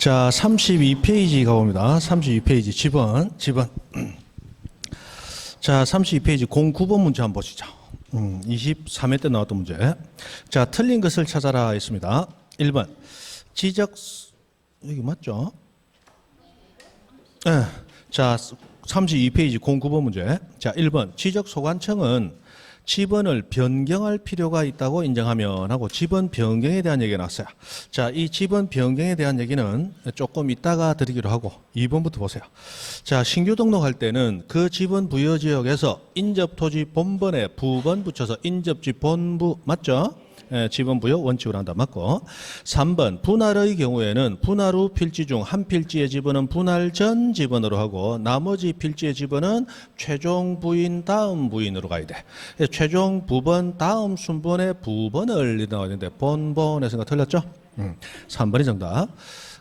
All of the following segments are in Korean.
자, 32페이지 가봅니다. 32페이지 지번. 자, 32페이지 09번 문제 한번 보시죠. 23회 때 나왔던 문제. 자, 틀린 것을 찾아라 있습니다. 1번. 여기 맞죠? 네. 자, 32페이지 09번 문제. 자, 1번. 지적 소관청은 지번을 변경할 필요가 있다고 인정하면 하고 지번 변경에 대한 얘기가 나왔어요. 자, 이 지번 변경에 대한 얘기는 조금 이따가 드리기로 하고 2번부터 보세요. 자, 신규 등록할 때는 그 지번 부여 지역에서 인접토지 본번에 부번 붙여서 인접지 본부 맞죠? 예, 지번 부여 원칙으로 한다. 맞고. 3번 분할의 경우에는 분할 후 필지 중 한 필지의 지번은 분할 전 지번으로 하고 나머지 필지의 지번은 최종 부인 다음 부인으로 가야 돼. 최종 부번 다음 순번의 부번을 나와야 되는데 본번에서 틀렸죠? 3번이 정답.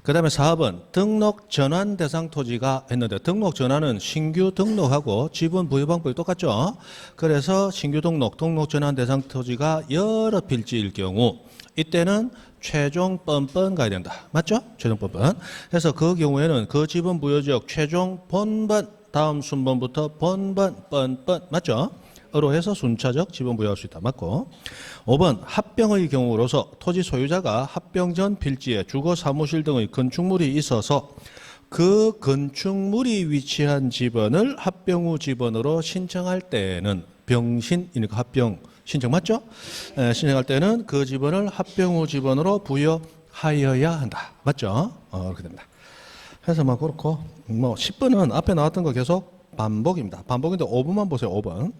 그 다음에 4번 등록 전환 대상 토지가 했는데 등록 전환은 신규 등록하고 지번 부여 방법이 똑같죠. 그래서 신규 등록 전환 대상 토지가 여러 필지일 경우 이때는 최종 뻔뻔 가야 된다. 맞죠? 최종 뻔뻔. 그래서 그 경우에는 그 지번 부여 지역 최종 본번 다음 순번부터 본번 뻔뻔 맞죠? 으로 해서 순차적 지번 부여할 수 있다. 맞고. 5번 합병의 경우로서 토지 소유자가 합병 전 필지에 주거 사무실 등의 건축물이 있어서 그 건축물이 위치한 지번을 합병 후 지번으로 신청할 때는 병신이니까 합병 신청 맞죠? 신청할 때는 그 지번을 합병 후 지번으로 부여하여야 한다. 맞죠? 그렇게 됩니다. 해서 막 그렇고 10번은 앞에 나왔던 거 계속 반복입니다. 반복인데 5번만 보세요. 5번.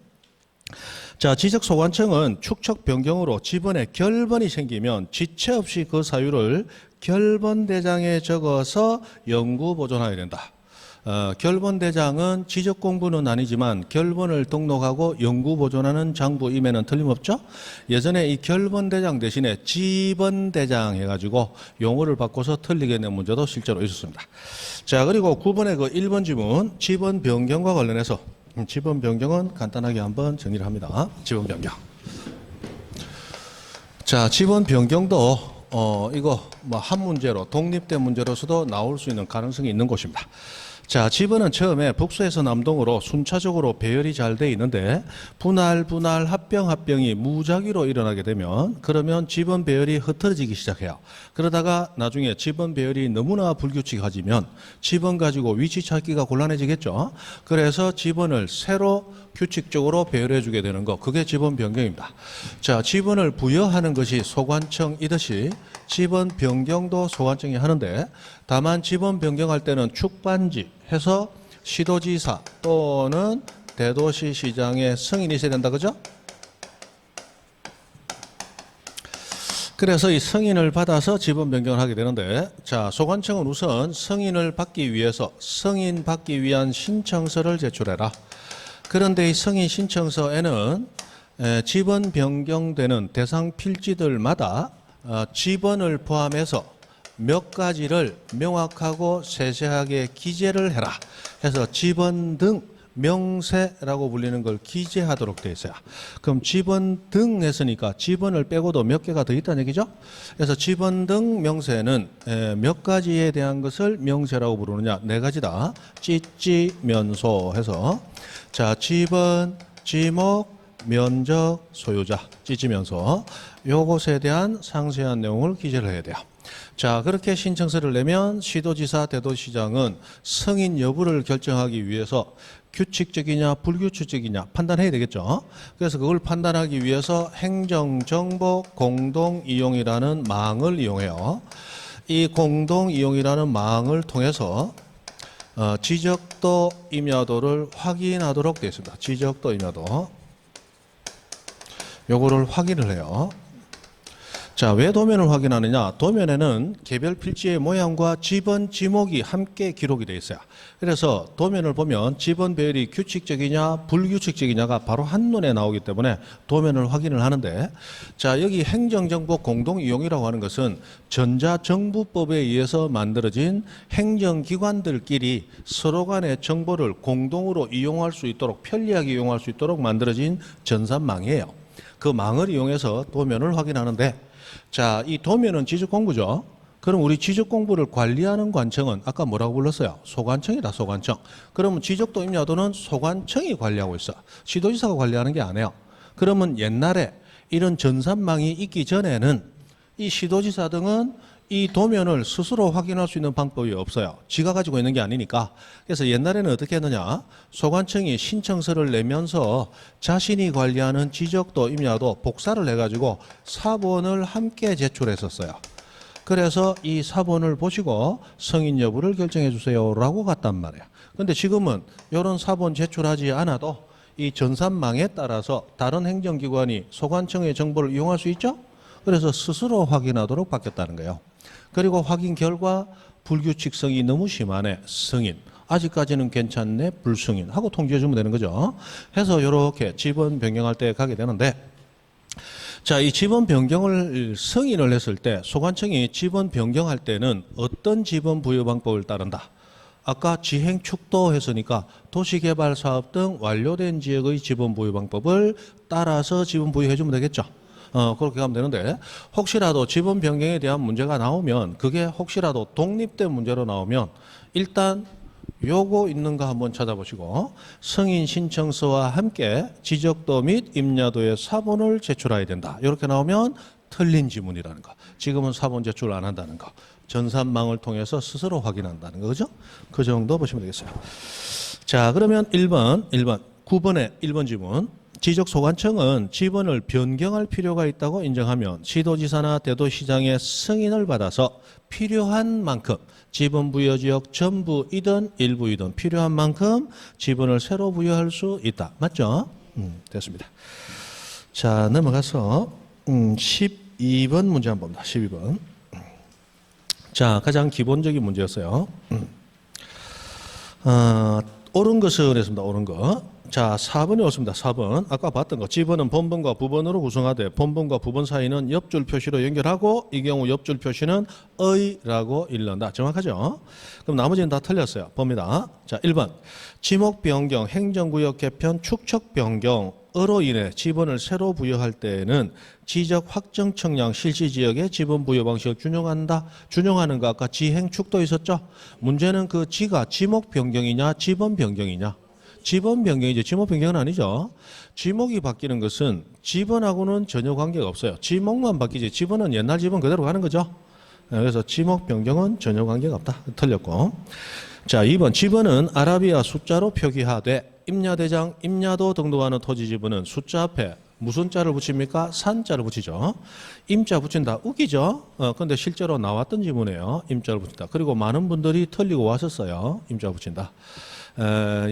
자, 지적소관청은 축척 변경으로 지번에 결번이 생기면 지체 없이 그 사유를 결번대장에 적어서 영구 보존해야 된다. 결번대장은 지적공부는 아니지만 결번을 등록하고 영구 보존하는 장부임에는 틀림없죠. 예전에 이 결번대장 대신에 지번대장 해가지고 용어를 바꿔서 틀리게 낸 문제도 실제로 있었습니다. 자, 그리고 9번의 그 1번 지문 지번 변경과 관련해서 지번 변경은 간단하게 한번 정리를 합니다. 지번 변경. 자, 지번 변경도 이거 뭐 한 문제로 독립된 문제로서도 나올 수 있는 가능성이 있는 곳입니다. 자, 지번은 처음에 북서에서 남동으로 순차적으로 배열이 잘 돼 있는데 분할 합병이 무작위로 일어나게 되면 그러면 지번 배열이 흐트러지기 시작해요. 그러다가 나중에 지번 배열이 너무나 불규칙해지면 지번 가지고 위치 찾기가 곤란해지겠죠. 그래서 지번을 새로 규칙적으로 배열해 주게 되는 거 그게 지번 변경입니다. 자, 지번을 부여하는 것이 소관청이듯이 지번 변경도 소관청이 하는데 다만 지번 변경할 때는 축반지 해서 시도지사 또는 대도시시장의 승인이 있어야 된다. 그죠? 그래서 이 승인을 받아서 지번 변경을 하게 되는데 자, 소관청은 우선 승인을 받기 위한 신청서를 제출해라. 그런데 이 승인 신청서에는 지번 변경되는 대상 필지들마다 지번을 포함해서 몇 가지를 명확하고 세세하게 기재를 해라 해서 지번 등 명세라고 불리는 걸 기재하도록 되어 있어요. 그럼 지번 등 했으니까 지번을 빼고도 몇 개가 더 있다는 얘기죠. 그래서 지번 등 명세는 몇 가지에 대한 것을 명세라고 부르느냐 4가지다. 찌찌면소 해서 자, 지번, 지목, 면적, 소유자, 찌찌면소 요것에 대한 상세한 내용을 기재를 해야 돼요. 자, 그렇게 신청서를 내면 시도지사, 대도시장은 승인 여부를 결정하기 위해서 규칙적이냐 불규칙적이냐 판단해야 되겠죠. 그래서 그걸 판단하기 위해서 행정정보 공동이용이라는 망을 이용해요. 이 공동이용이라는 망을 통해서 지적도 임야도를 확인하도록 되어 있습니다. 지적도 임야도 요거를 확인을 해요. 자, 왜 도면을 확인하느냐? 도면에는 개별 필지의 모양과 지번, 지목이 함께 기록이 되어 있어요. 그래서 도면을 보면 지번 배열이 규칙적이냐 불규칙적이냐가 바로 한눈에 나오기 때문에 도면을 확인을 하는데 자, 여기 행정정보 공동이용이라고 하는 것은 전자정부법에 의해서 만들어진 행정기관들끼리 서로 간의 정보를 공동으로 이용할 수 있도록 편리하게 이용할 수 있도록 만들어진 전산망이에요. 그 망을 이용해서 도면을 확인하는데 자, 이 도면은 지적 공부죠. 그럼 우리 지적 공부를 관리하는 관청은 아까 뭐라고 불렀어요? 소관청이다, 소관청. 그러면 지적도 임야도는 소관청이 관리하고 있어. 시도지사가 관리하는 게 아니에요. 그러면 옛날에 이런 전산망이 있기 전에는 이 시도지사 등은 이 도면을 스스로 확인할 수 있는 방법이 없어요. 지가 가지고 있는 게 아니니까. 그래서 옛날에는 어떻게 했느냐? 소관청이 신청서를 내면서 자신이 관리하는 지적도 임야도 복사를 해가지고 사본을 함께 제출했었어요. 그래서 이 사본을 보시고 승인 여부를 결정해 주세요라고 갔단 말이에요. 근데 지금은 이런 사본 제출하지 않아도 이 전산망에 따라서 다른 행정기관이 소관청의 정보를 이용할 수 있죠? 그래서 스스로 확인하도록 바뀌었다는 거예요. 그리고 확인 결과 불규칙성이 너무 심하네. 승인. 아직까지는 괜찮네. 불승인. 하고 통지해 주면 되는 거죠. 해서 이렇게 지번 변경할 때 가게 되는데, 자, 이 지번 변경을 승인을 했을 때 소관청이 지번 변경할 때는 어떤 지번 부여 방법을 따른다? 아까 지행 축도 했으니까 도시개발 사업 등 완료된 지역의 지번 부여 방법을 따라서 지번 부여해 주면 되겠죠. 그렇게 하면 되는데, 혹시라도 지번 변경에 대한 문제가 나오면, 그게 혹시라도 독립된 문제로 나오면 일단 요거 있는가 한번 찾아보시고 승인 신청서와 함께 지적도 및 임야도의 사본을 제출해야 된다. 이렇게 나오면 틀린 지문이라는 거. 지금은 사본 제출 안 한다는 거. 전산망을 통해서 스스로 확인한다는 거죠. 그 정도 보시면 되겠어요. 자, 그러면 1번 9번의 1번 지문. 지적소관청은 지번을 변경할 필요가 있다고 인정하면 시도지사나 대도시장의 승인을 받아서 필요한 만큼 지번 부여지역 전부이든 일부이든 필요한 만큼 지번을 새로 부여할 수 있다. 맞죠? 됐습니다. 자, 넘어가서 12번 문제 한번 봅니다. 12번. 자, 가장 기본적인 문제였어요. 옳은 것은 했습니다. 옳은 것. 자, 4번이 옳습니다. 4번. 아까 봤던 거. 지번은 본번과 부번으로 구성하되 본번과 부번 사이는 옆줄 표시로 연결하고 이 경우 옆줄 표시는 의라고 읽는다. 정확하죠? 그럼 나머지는 다 틀렸어요. 봅니다. 자, 1번. 지목 변경, 행정구역 개편, 축척 변경으로 인해 지번을 새로 부여할 때에는 지적 확정 청량 실시 지역의 지번 부여 방식을 준용한다. 준용하는 거 아까 지행 축도 있었죠? 문제는 그 지가 지목 변경이냐 지번 변경이냐. 지번 변경이죠. 지목 변경은 아니죠. 지목이 바뀌는 것은 지번하고는 전혀 관계가 없어요. 지목만 바뀌지 지번은 옛날 지번 그대로 가는 거죠. 그래서 지목 변경은 전혀 관계가 없다. 틀렸고. 자, 2번. 지번은 아라비아 숫자로 표기하되 임야대장, 임야도 등록하는 토지 지번은 숫자 앞에 무슨 자를 붙입니까? 산자를 붙이죠. 임자 붙인다. 웃기죠? 근데 실제로 나왔던 지문이에요. 임자를 붙인다. 그리고 많은 분들이 틀리고 왔었어요. 임자 붙인다.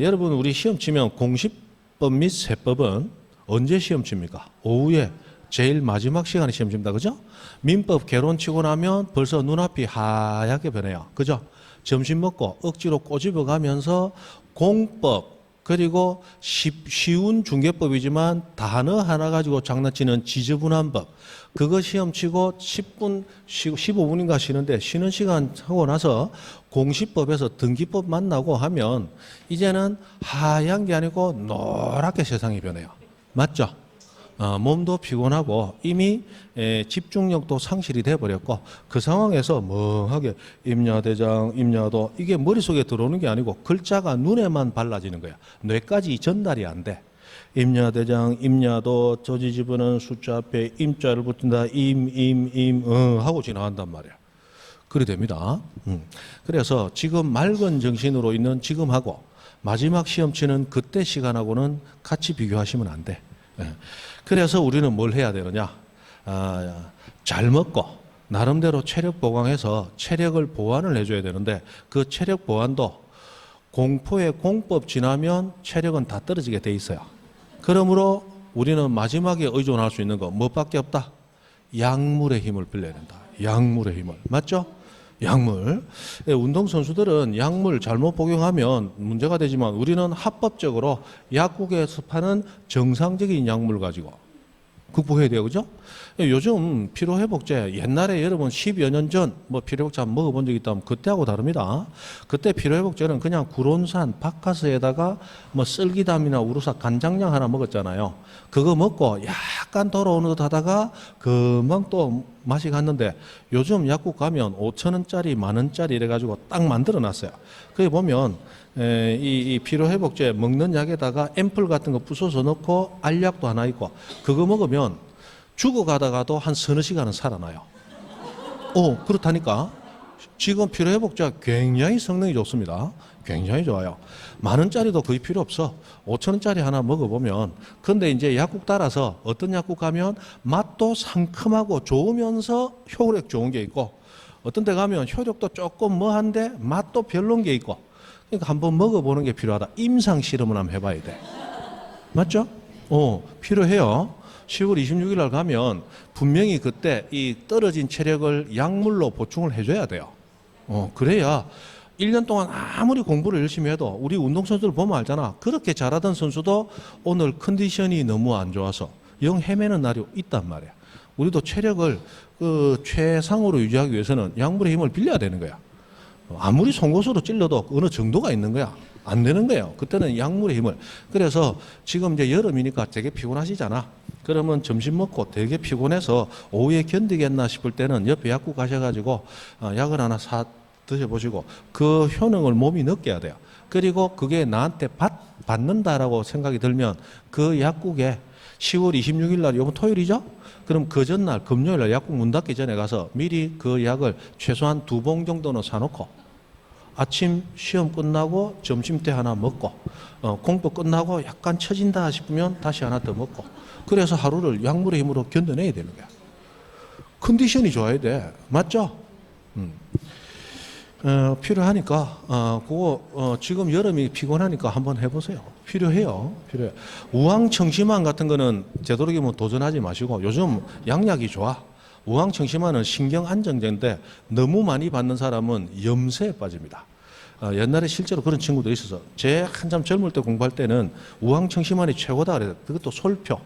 여러분 우리 시험 치면 공시법 및 세법은 언제 시험 칩니까? 오후에 제일 마지막 시간에 시험 칩니다. 그죠? 민법 개론 치고 나면 벌써 눈앞이 하얗게 변해요. 그죠? 점심 먹고 억지로 꼬집어 가면서 공법 그리고 쉬운 중개법이지만 단어 하나 가지고 장난치는 지저분한 법 그거 시험 치고 10분, 15분인가 쉬는데 쉬는 시간 하고 나서 공시법에서 등기법 만나고 하면 이제는 하얀 게 아니고 노랗게 세상이 변해요. 맞죠? 몸도 피곤하고 이미 집중력도 상실이 돼버렸고 그 상황에서 멍하게 임야대장, 임야도 이게 머릿속에 들어오는 게 아니고 글자가 눈에만 발라지는 거야. 뇌까지 전달이 안 돼. 임야대장, 임야도 저지지번은 숫자 앞에 임자를 붙인다. 하고 지나간단 말이야. 그래 됩니다. 그래서 지금 맑은 정신으로 있는 지금하고 마지막 시험 치는 그때 시간하고는 같이 비교하시면 안 돼. 그래서 우리는 뭘 해야 되느냐? 잘 먹고 나름대로 체력 보강해서 체력을 보완을 해줘야 되는데 그 체력 보완도 공포의 공법 지나면 체력은 다 떨어지게 돼 있어요. 그러므로 우리는 마지막에 의존할 수 있는 거 뭐밖에 없다? 약물의 힘을 빌려야 된다. 약물의 힘을. 맞죠? 약물. 운동선수들은 약물 잘못 복용하면 문제가 되지만 우리는 합법적으로 약국에서 파는 정상적인 약물 가지고 극복해야 돼요. 그죠? 요즘 피로회복제 옛날에 여러분 10여 년 전 뭐 피로회복제 한번 먹어본 적 있다면 그때하고 다릅니다. 그때 피로회복제는 그냥 구론산, 바카스에다가 뭐 쓸기담이나 우루사 간장량 하나 먹었잖아요. 그거 먹고 약간 돌아오는 듯 하다가 금방 또 맛이 갔는데 요즘 약국 가면 5,000원짜리, 10,000원짜리 이래가지고 딱 만들어 놨어요. 거기 보면 이 피로회복제 먹는 약에다가 앰플 같은 거 부숴서 넣고 알약도 하나 있고 그거 먹으면 죽어가다가도 한 서너 시간은 살아나요. 그렇다니까. 지금 피로회복제가 굉장히 성능이 좋습니다. 굉장히 좋아요. 10,000원짜리도 거의 필요 없어. 5,000원짜리 하나 먹어보면. 근데 이제 약국 따라서 어떤 약국 가면 맛도 상큼하고 좋으면서 효력 좋은 게 있고 어떤 데 가면 효력도 조금 뭐한데 맛도 별론 게 있고 그러니까 한번 먹어보는 게 필요하다. 임상 실험을 한번 해봐야 돼. 맞죠? 필요해요. 10월 26일 날 가면 분명히 그때 이 떨어진 체력을 약물로 보충을 해줘야 돼요. 그래야 1년 동안 아무리 공부를 열심히 해도 우리 운동선수들 보면 알잖아. 그렇게 잘하던 선수도 오늘 컨디션이 너무 안 좋아서 영 헤매는 날이 있단 말이야. 우리도 체력을 최상으로 유지하기 위해서는 약물의 힘을 빌려야 되는 거야. 아무리 송곳으로 찔러도 어느 정도가 있는 거야. 안 되는 거예요. 그때는 약물의 힘을. 그래서 지금 이제 여름이니까 되게 피곤하시잖아. 그러면 점심 먹고 되게 피곤해서 오후에 견디겠나 싶을 때는 옆에 약국 가셔가지고 약을 하나 사 드셔보시고 그 효능을 몸이 느껴야 돼요. 그리고 그게 나한테 받는다라고 생각이 들면 그 약국에 10월 26일 날, 이번 토요일이죠? 그럼 그 전날 금요일 날 약국 문 닫기 전에 가서 미리 그 약을 최소한 2봉 정도는 사놓고 아침 시험 끝나고 점심 때 하나 먹고 공부 끝나고 약간 처진다 싶으면 다시 하나 더 먹고 그래서 하루를 약물의 힘으로 견뎌내야 되는 거야. 컨디션이 좋아야 돼. 맞죠? 필요하니까 그거 지금 여름이 피곤하니까 한번 해보세요. 필요해요. 필요해. 우황청심환 같은 거는 되도록이면 도전하지 마시고 요즘 양약이 좋아. 우황청심환은 신경 안정제인데 너무 많이 받는 사람은 염세에 빠집니다. 옛날에 실제로 그런 친구들이 있어서 제 한참 젊을 때 공부할 때는 우황청심환이 최고다 그래요. 그것도 솔표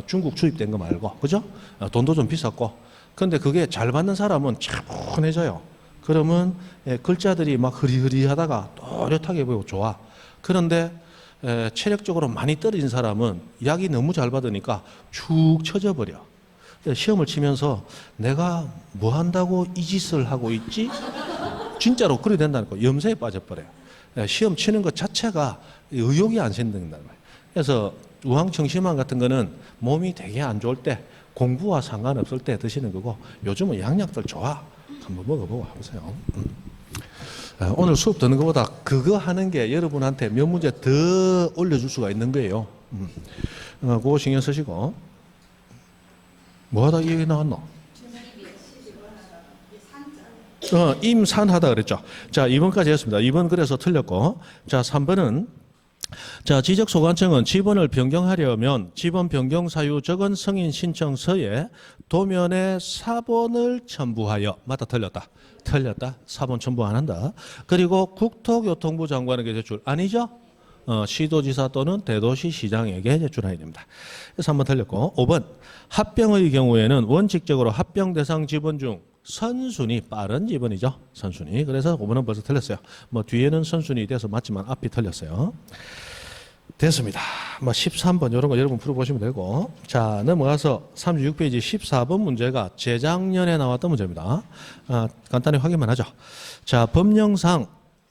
중국 수입된 거 말고 그죠? 돈도 좀 비쌌고 근데 그게 잘 받는 사람은 차분해져요. 그러면 글자들이 막 흐리흐리하다가 또렷하게 보이고 좋아. 그런데 체력적으로 많이 떨어진 사람은 약이 너무 잘 받으니까 축 처져 버려. 시험을 치면서 내가 뭐 한다고 이 짓을 하고 있지? 진짜로 그래 된다는 거. 염세에 빠져버려요. 시험 치는 것 자체가 의욕이 안 생긴단 말이에요. 그래서 우황청심환 같은 거는 몸이 되게 안 좋을 때 공부와 상관없을 때 드시는 거고 요즘은 양약들 좋아. 한번 먹어보고 하세요. 오늘 수업 듣는 것보다 그거 하는 게 여러분한테 몇 문제 더 올려줄 수가 있는 거예요. 그거 신경 쓰시고. 뭐 하다 이 얘기 나왔노? 임산하다 그랬죠. 자, 2번까지 했습니다. 2번 그래서 틀렸고. 자, 3번은 자, 지적소관청은 지번을 변경하려면 지번 변경 사유 적은 승인 신청서에 도면에 사본을 첨부하여 맞다 틀렸다. 틀렸다. 사본 첨부 안 한다. 그리고 국토교통부 장관에게 제출 아니죠? 시도지사 또는 대도시 시장에게 제출해야 됩니다. 그래서 한번 틀렸고 5번 합병의 경우에는 원칙적으로 합병 대상 지번 중 선순위 빠른 지번이죠. 선순위. 그래서 5번은 벌써 틀렸어요. 뭐 뒤에는 선순위 돼서 맞지만 앞이 틀렸어요. 됐습니다. 뭐 13번 이런 거 여러분 풀어보시면 되고 자 넘어가서 36페이지 14번 문제가 재작년에 나왔던 문제입니다. 간단히 확인만 하죠. 자 법령상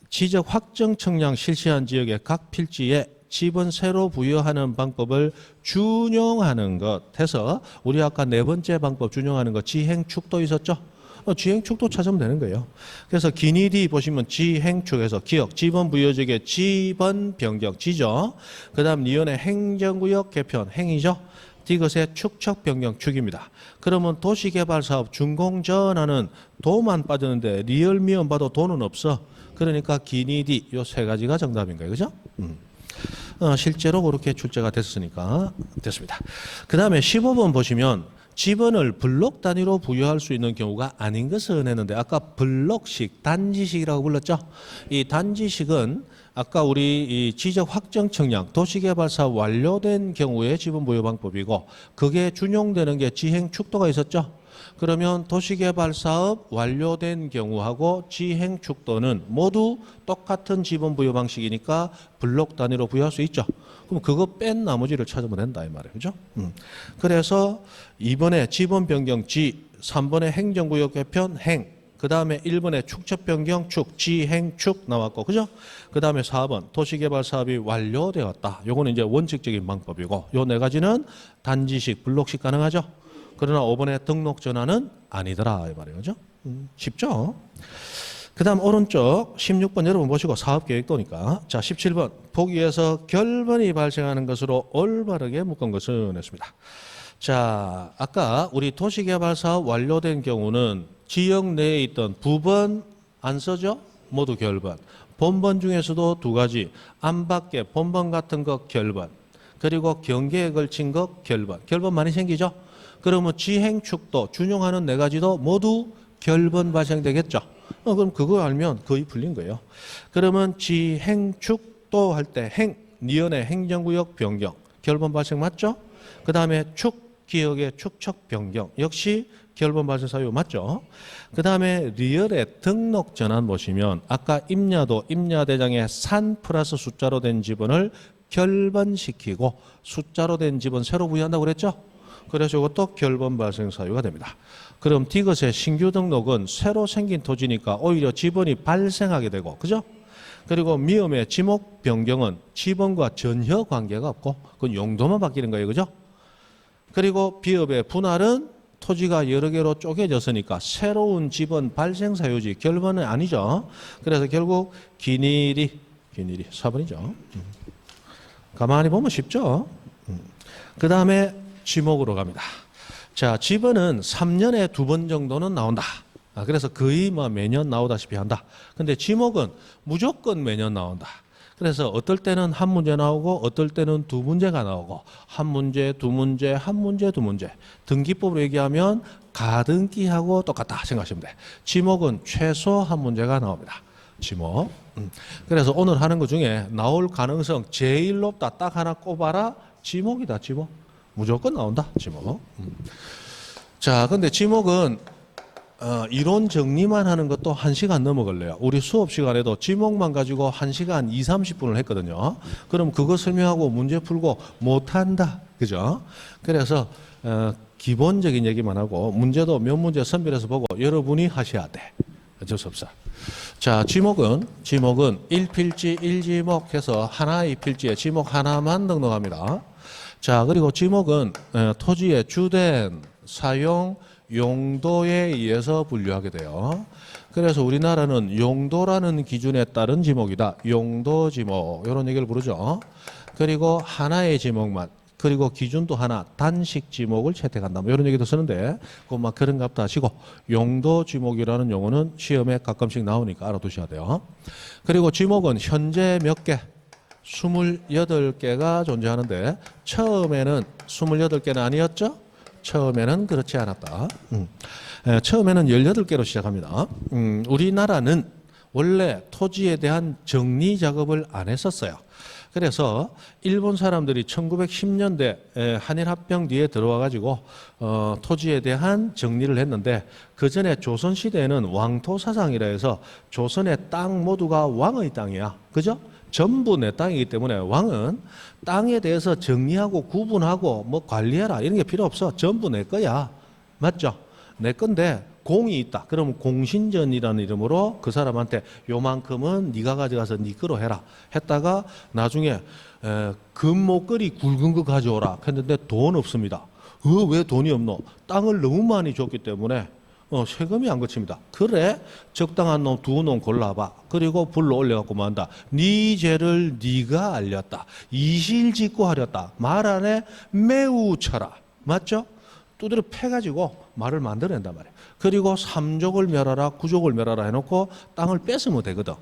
지적 확정 청량 실시한 지역의 각 필지에 지번 새로 부여하는 방법을 준용하는 것 해서 우리 아까 네 번째 방법 준용하는 거 지행축도 있었죠. 지행축도 찾으면 되는 거예요. 그래서 기니디 보시면 지행축에서 기억, 지번 부여지역의 지번 변경, 지죠. 그 다음 리언의 행정구역 개편, 행이죠. 디귿의 축척 변경, 축입니다. 그러면 도시개발사업 준공전하는 도만 빠졌는데 리얼 미언 봐도 돈은 없어. 그러니까 기니디 요 세 가지가 정답인 거예요. 그죠? 실제로 그렇게 출제가 됐으니까 됐습니다. 그 다음에 15번 보시면 지번을 블록 단위로 부여할 수 있는 경우가 아닌 것은 했는데 아까 블록식, 단지식이라고 불렀죠. 이 단지식은 아까 우리 이 지적 확정 청량, 도시개발사업 완료된 경우의 지번 부여 방법이고 그게 준용되는 게 지행 축도가 있었죠. 그러면 도시개발사업 완료된 경우하고 지행 축도는 모두 똑같은 지번 부여 방식이니까 블록 단위로 부여할 수 있죠. 그럼 그거 뺀 나머지를 찾으면 된다 이 말이에요. 그죠? 그래서 이번에 지번 변경 지 3번에 행정구역 개편 행, 그 다음에 1번에 축척 변경 축, 지행축 나왔고, 그죠? 그 다음에 4번 도시개발 사업이 완료되었다. 요거는 이제 원칙적인 방법이고, 요 네 가지는 단지식, 블록식 가능하죠? 그러나 5번에 등록 전환은 아니더라 이 말이죠. 쉽죠? 그 다음 오른쪽 16번 여러분 보시고 사업계획도니까. 자, 17번 보기에서 결번이 발생하는 것으로 올바르게 묶은 것은 했습니다. 자, 아까 우리 도시개발 사업 완료된 경우는 지역 내에 있던 부번 안 써죠? 모두 결번. 본번 중에서도 두 가지, 안 밖에 본번 같은 거 결번, 그리고 경계에 걸친 거 결번. 결번 많이 생기죠? 그러면 지행축도 준용하는 네 가지도 모두 결번 발생되겠죠? 그럼 그거 알면 거의 풀린 거예요. 그러면 지행축도 할 때 니은의 행정구역 변경 결번 발생 맞죠? 그 다음에 기역의 축척 변경 역시 결번 발생 사유 맞죠? 그 다음에 리얼의 등록 전환 보시면 아까 임야도 임야대장의 산 플러스 숫자로 된 지분을 결번시키고 숫자로 된 지분 새로 부여한다고 그랬죠? 그래서 이것도 결번 발생 사유가 됩니다. 그럼 디귿의 신규 등록은 새로 생긴 토지니까 오히려 지번이 발생하게 되고, 그죠? 그리고 미음의 지목 변경은 지번과 전혀 관계가 없고 그건 용도만 바뀌는 거예요, 그죠? 그리고 비읍의 분할은 토지가 여러 개로 쪼개졌으니까 새로운 지번 발생 사유지 결번은 아니죠. 그래서 결국 기닐이 4번이죠. 가만히 보면 쉽죠. 그 다음에 지목으로 갑니다. 자, 지번은 3년에 2번 정도는 나온다. 그래서 거의 뭐 매년 나오다시피 한다. 근데 지목은 무조건 매년 나온다. 그래서 어떨 때는 한 문제 나오고 어떨 때는 두 문제가 나오고 한 문제, 두 문제, 한 문제, 두 문제. 등기법으로 얘기하면 가등기하고 똑같다 생각하시면 돼. 지목은 최소 한 문제가 나옵니다. 지목. 그래서 오늘 하는 것 중에 나올 가능성 제일 높다 딱 하나 꼽아라. 지목이다. 지목. 무조건 나온다. 지목. 자, 근데 지목은 이론 정리만 하는 것도 1시간 넘어 걸려요. 우리 수업 시간에도 지목만 가지고 1시간 2, 30분을 했거든요. 그럼 그거 설명하고 문제 풀고 못한다. 그죠? 그래서 기본적인 얘기만 하고 문제도 몇 문제 선별해서 보고 여러분이 하셔야 돼. 어쩔 수 없어. 자, 지목은 1필지 1지목 해서 하나의 필지에 지목 하나만 등록합니다. 자, 그리고 지목은 토지의 주된 사용 용도에 의해서 분류하게 돼요. 그래서 우리나라는 용도라는 기준에 따른 지목이다. 용도 지목 이런 얘기를 부르죠. 그리고 하나의 지목만 그리고 기준도 하나 단식 지목을 채택한다. 뭐 이런 얘기도 쓰는데 그거 막 그런 값도 하시고 용도 지목이라는 용어는 시험에 가끔씩 나오니까 알아두셔야 돼요. 그리고 지목은 현재 몇 개? 28개가 존재하는데 처음에는 28개는 아니었죠? 처음에는 그렇지 않았다. 처음에는 18개로 시작합니다. 우리나라는 원래 토지에 대한 정리 작업을 안 했었어요. 그래서 일본 사람들이 1910년대 한일합병 뒤에 들어와 가지고 토지에 대한 정리를 했는데 그 전에 조선시대에는 왕토사상이라 해서 조선의 땅 모두가 왕의 땅이야. 그죠? 전부 내 땅이기 때문에 왕은 땅에 대해서 정리하고 구분하고 뭐 관리해라 이런 게 필요 없어. 전부 내 거야. 맞죠? 내 건데 공이 있다. 그러면 공신전이라는 이름으로 그 사람한테 요만큼은 네가 가져가서 네 거로 해라. 했다가 나중에 금목걸이 굵은 거 가져오라 했는데 돈 없습니다. 왜 돈이 없노? 땅을 너무 많이 줬기 때문에 세금이 안 거칩니다. 그래 적당한 놈 두 놈 골라봐. 그리고 불러 올려갖고 만다. 네 죄를 네가 알렸다. 이실직고 하렸다. 말 안에 매우 쳐라. 맞죠? 두드려 패가지고 말을 만들어낸단 말이에요. 그리고 3족을 멸하라 9족을 멸하라 해놓고 땅을 뺏으면 되거든.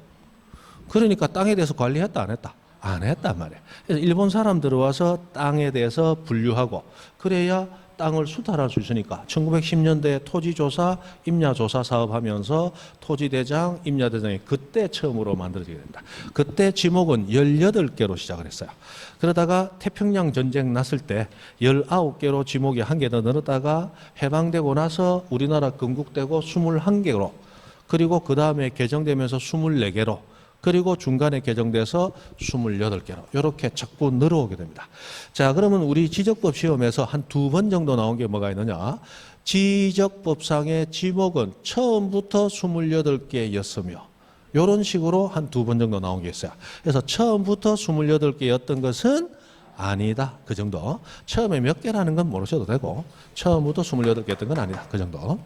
그러니까 땅에 대해서 관리했다 안 했다? 안 했단 말이에요. 그래서 일본 사람 들어와서 땅에 대해서 분류하고 그래야 땅을 수탈할 수 있으니까 1910년대 토지조사, 임야조사 사업하면서 토지대장, 임야대장이 그때 처음으로 만들어지게 된다. 그때 지목은 18개로 시작을 했어요. 그러다가 태평양 전쟁 났을 때 19개로 지목이 한 개 더 늘었다가 해방되고 나서 우리나라 건국되고 21개로 그리고 그 다음에 개정되면서 24개로 그리고 중간에 개정돼서 28개로 이렇게 자꾸 늘어오게 됩니다. 자, 그러면 우리 지적법 시험에서 한 2번 정도 나온 게 뭐가 있느냐? 지적법상의 지목은 처음부터 28개였으며 이런 식으로 한 2번 정도 나온 게 있어요. 그래서 처음부터 28개였던 것은 아니다. 그 정도. 처음에 몇 개라는 건 모르셔도 되고 처음부터 28개였던 건 아니다. 그 정도.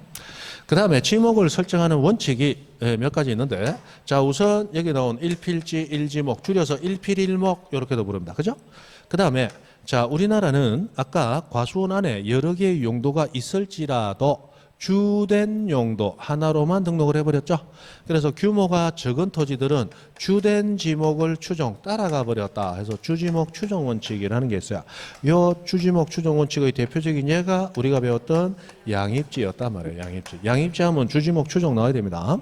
그 다음에 지목을 설정하는 원칙이 몇 가지 있는데, 자, 우선 여기 나온 일필지, 일지목, 줄여서 일필일목 이렇게도 부릅니다. 그죠? 그 다음에 자, 우리나라는 아까 과수원 안에 여러 개의 용도가 있을지라도 주된 용도 하나로만 등록을 해버렸죠. 그래서 규모가 적은 토지들은 주된 지목을 추정 따라가 버렸다 해서 주지목 추정 원칙이라는 게 있어요. 이 주지목 추정 원칙의 대표적인 예가 우리가 배웠던 양입지였단 말이에요. 양입지. 양입지 하면 주지목 추정 나와야 됩니다.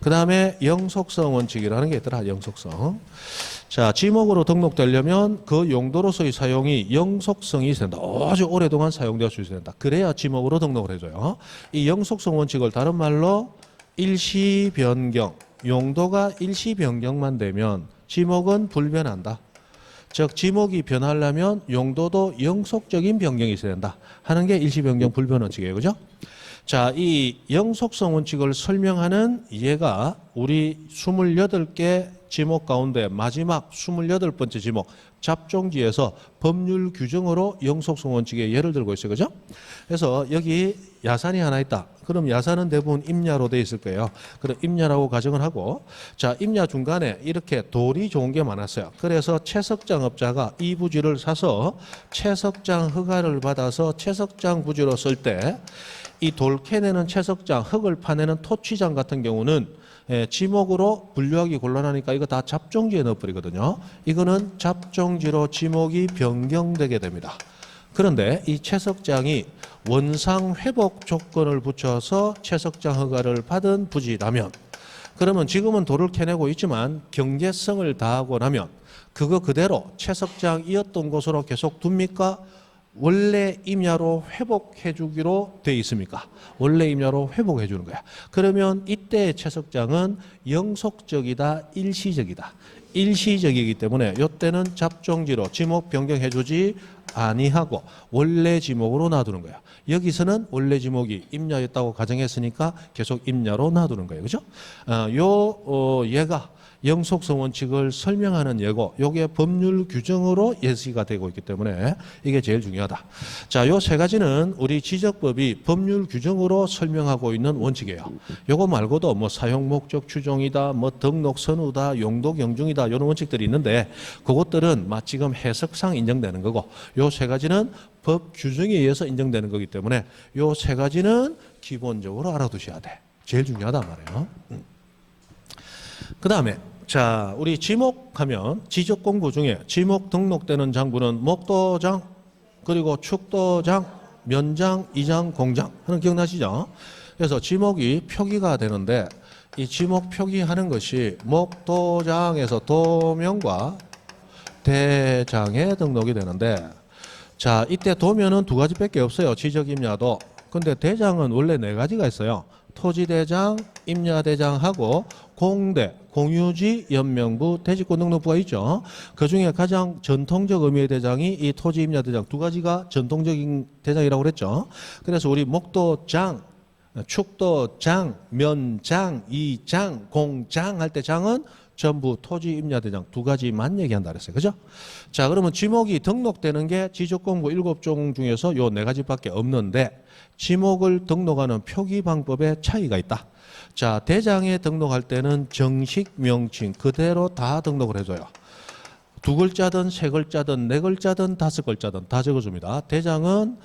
그 다음에 영속성 원칙이라는 게 있더라. 영속성. 자, 지목으로 등록되려면 그 용도로서의 사용이 영속성이 있어야 된다. 아주 오랫동안 사용될 수 있어야 된다. 그래야 지목으로 등록을 해줘요. 이 영속성 원칙을 다른 말로 일시 변경, 용도가 일시 변경만 되면 지목은 불변한다. 즉 지목이 변하려면 용도도 영속적인 변경이 있어야 된다 하는 게 일시 변경 불변 원칙이에요. 그죠? 자, 이 영속성 원칙을 설명하는 예가 우리 28개 지목 가운데 마지막 28번째 지목 잡종지에서 법률 규정으로 영속성 원칙의 예를 들고 있어요. 그죠? 그래서 여기 야산이 하나 있다. 그럼 야산은 대부분 임야로 돼 있을 거예요. 그럼 임야라고 가정을 하고, 자, 임야 중간에 이렇게 돌이 좋은 게 많았어요. 그래서 채석장업자가 이 부지를 사서 채석장 허가를 받아서 채석장 부지로 쓸 때 이 돌 캐내는 채석장, 흙을 파내는 토치장 같은 경우는 지목으로 분류하기 곤란하니까 이거 다 잡종지에 넣어버리거든요. 이거는 잡종지로 지목이 변경되게 됩니다. 그런데 이 채석장이 원상 회복 조건을 붙여서 채석장 허가를 받은 부지라면, 그러면 지금은 돌을 캐내고 있지만 경제성을 다하고 나면 그거 그대로 채석장이었던 곳으로 계속 둡니까? 원래 임야로 회복해 주기로 돼 있습니까? 원래 임야로 회복해 주는 거야. 그러면 이때의 채석장은 영속적이다, 일시적이다. 일시적이기 때문에 이때는 잡종지로 지목 변경해 주지 아니하고 원래 지목으로 놔두는 거야. 여기서는 원래 지목이 임야였다고 가정했으니까 계속 임야로 놔두는 거예요. 그죠? 얘가 영속성 원칙을 설명하는 예고, 요게 법률 규정으로 예시가 되고 있기 때문에 이게 제일 중요하다. 자, 요 세 가지는 우리 지적법이 법률 규정으로 설명하고 있는 원칙이에요. 요거 말고도 뭐 사용 목적 추정이다, 뭐 등록 선우다, 용도 경중이다, 이런 원칙들이 있는데 그것들은 지금 해석상 인정되는 거고, 요 세 가지는 법 규정에 의해서 인정되는 거기 때문에 요 세 가지는 기본적으로 알아두셔야 돼. 제일 중요하단 말이에요. 그 다음에 자, 우리 지목하면 지적공고 중에 지목 등록되는 장부는 목도장, 그리고 축도장, 면장, 이장, 공장 하는 기억나시죠? 그래서 지목이 표기가 되는데 이 지목 표기하는 것이 목도장에서 도면과 대장에 등록이 되는데, 자, 이때 도면은 2가지밖에 없어요. 지적임야도. 근데 대장은 원래 4가지가 있어요. 토지대장, 임야대장하고 공대, 공유지, 연명부, 대지권 등록부가 있죠. 그중에 가장 전통적 의미의 대장이 이 토지, 임야대장 2가지가 전통적인 대장이라고 그랬죠. 그래서 우리 목도장, 축도장, 면장, 이장, 공장 할 때 장은 전부 토지, 임야대장 2가지만 얘기한다 그랬어요. 그죠? 자, 그러면 지목이 등록되는 게 지적공고 7종 중에서 요 4가지밖에 없는데 지목을 등록하는 표기 방법에 차이가 있다. 자, 대장에 등록할 때는 정식 명칭 그대로 다 등록을 해줘요. 2글자든 3글자든 4글자든 5글자든 다 적어줍니다. 대장은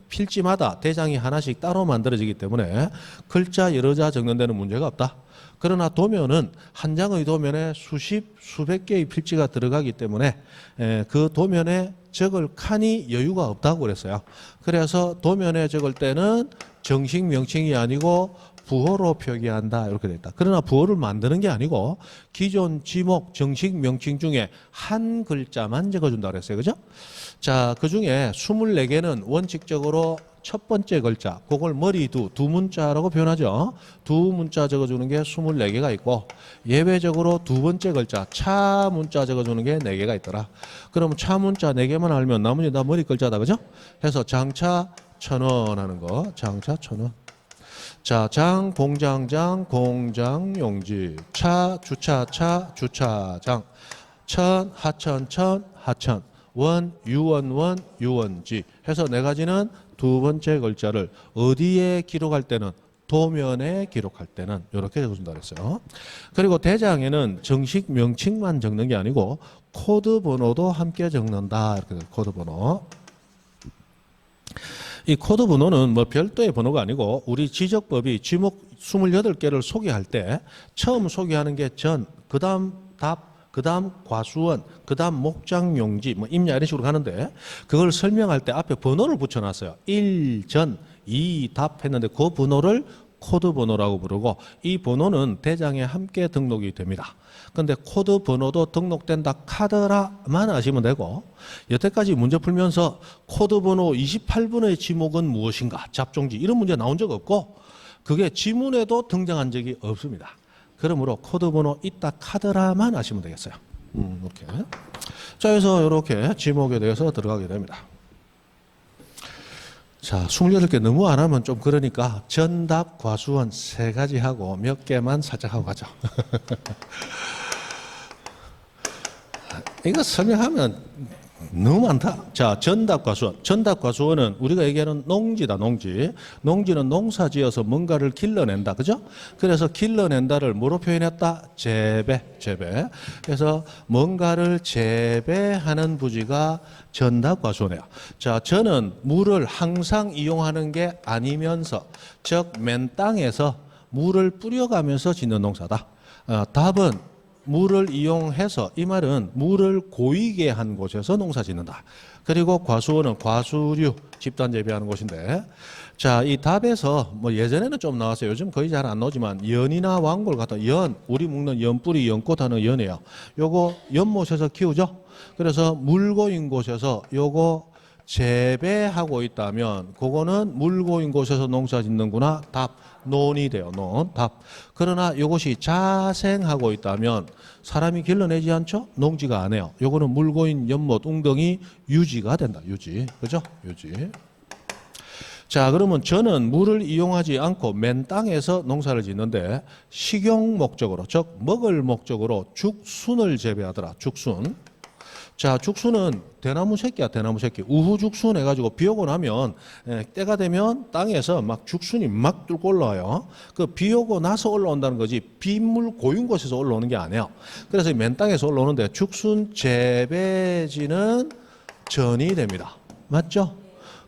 필지마다 대장이 하나씩 따로 만들어지기 때문에 글자 여러 자 적는 데는 문제가 없다. 그러나 도면은 한 장의 도면에 수백 개의 필지가 들어가기 때문에 그 도면에 적을 칸이 여유가 없다고 그랬어요. 그래서 도면에 적을 때는 정식 명칭이 아니고 부호로 표기한다 이렇게 돼 있다. 그러나 부호를 만드는 게 아니고 기존 지목 정식 명칭 중에 한 글자만 적어준다 그랬어요. 그죠? 자, 그중에 24개는 원칙적으로 첫 번째 글자, 그걸 머리 두 문자라고 표현하죠. 2문자 적어주는 게 24개가 있고 예외적으로 2번째 글자, 차 문자 적어주는 게 4개가 있더라. 그러면 차 문자 4개만 알면 나머지 다 머리 글자다. 그죠? 그래서 장차, 1,000원 하는 거. 장차 1,000원. 자, 장, 공장장, 공장용지. 차, 주차차, 주차장. 천, 하천, 천, 하천. 원, 유원, 원, 유원지. 해서 네 가지는 두 번째 글자를 어디에 기록할 때는 도면에 기록할 때는 이렇게 적어준다 그랬어요. 그리고 대장에는 정식 명칭만 적는 게 아니고 코드 번호도 함께 적는다. 이렇게 돼요. 코드 번호. 이 코드 번호는 뭐 별도의 번호가 아니고 우리 지적법이 지목 28개를 소개할 때 처음 소개하는 게 전, 그 다음 답, 그 다음 과수원, 그 다음 목장용지, 뭐 임야 이런 식으로 가는데 그걸 설명할 때 앞에 번호를 붙여놨어요. 1, 전, 2, 답 했는데 그 번호를 코드 번호라고 부르고 이 번호는 대장에 함께 등록이 됩니다. 근데 코드 번호도 등록된다 카더라만 아시면 되고 여태까지 문제 풀면서 코드 번호 28번의 지목은 무엇인가 잡종지 이런 문제 나온 적 없고 그게 지문에도 등장한 적이 없습니다. 그러므로 코드 번호 있다 카더라만 아시면 되겠어요. 이렇게. 자, 그래서 이렇게 지목에 대해서 들어가게 됩니다. 자, 28개 너무 안 하면 좀 그러니까 전답, 과수원 세 가지 하고 몇 개만 살짝 하고 가죠. 이거 설명하면 너무 많다. 자, 전답, 과수원. 전답, 과수원은 우리가 얘기하는 농지다, 농지. 농지는 농사 지어서 뭔가를 길러낸다. 그죠? 그래서 길러낸다를 뭐로 표현했다? 재배, 재배. 그래서 뭔가를 재배하는 부지가 전답, 과수원이에요. 자, 저는 물을 항상 이용하는 게 아니면서, 즉, 맨 땅에서 물을 뿌려가면서 짓는 농사다. 답은 물을 이용해서 이 말은 물을 고이게 한 곳에서 농사 짓는다. 그리고 과수원은 과수류 집단 재배하는 곳인데 자, 이 답에서 뭐 예전에는 좀 나왔어요. 요즘 거의 잘 안 나오지만 연이나 왕골 같은 연, 우리 먹는 연뿌리 연꽃 하는 연이에요. 요거 연못에서 키우죠. 그래서 물 고인 곳에서 요거 재배하고 있다면 그거는 물 고인 곳에서 농사 짓는구나. 답. 논이 돼요. 논. 답. 그러나 이것이 자생하고 있다면 사람이 길러내지 않죠? 농지가 안 해요. 요거는 물 고인 연못 웅덩이 유지가 된다. 유지. 그죠? 유지. 자, 그러면 저는 물을 이용하지 않고 맨 땅에서 농사를 짓는데 식용 목적으로, 즉 먹을 목적으로 죽순을 재배하더라. 죽순. 자, 죽순은 대나무 새끼야, 대나무 새끼. 우후 죽순 해가지고 비 오고 나면 때가 되면 땅에서 막 죽순이 막 뚫고 올라와요. 그 비 오고 나서 올라온다는 거지 빗물 고인 곳에서 올라오는 게 아니에요. 그래서 맨 땅에서 올라오는데 죽순 재배지는 전이 됩니다. 맞죠?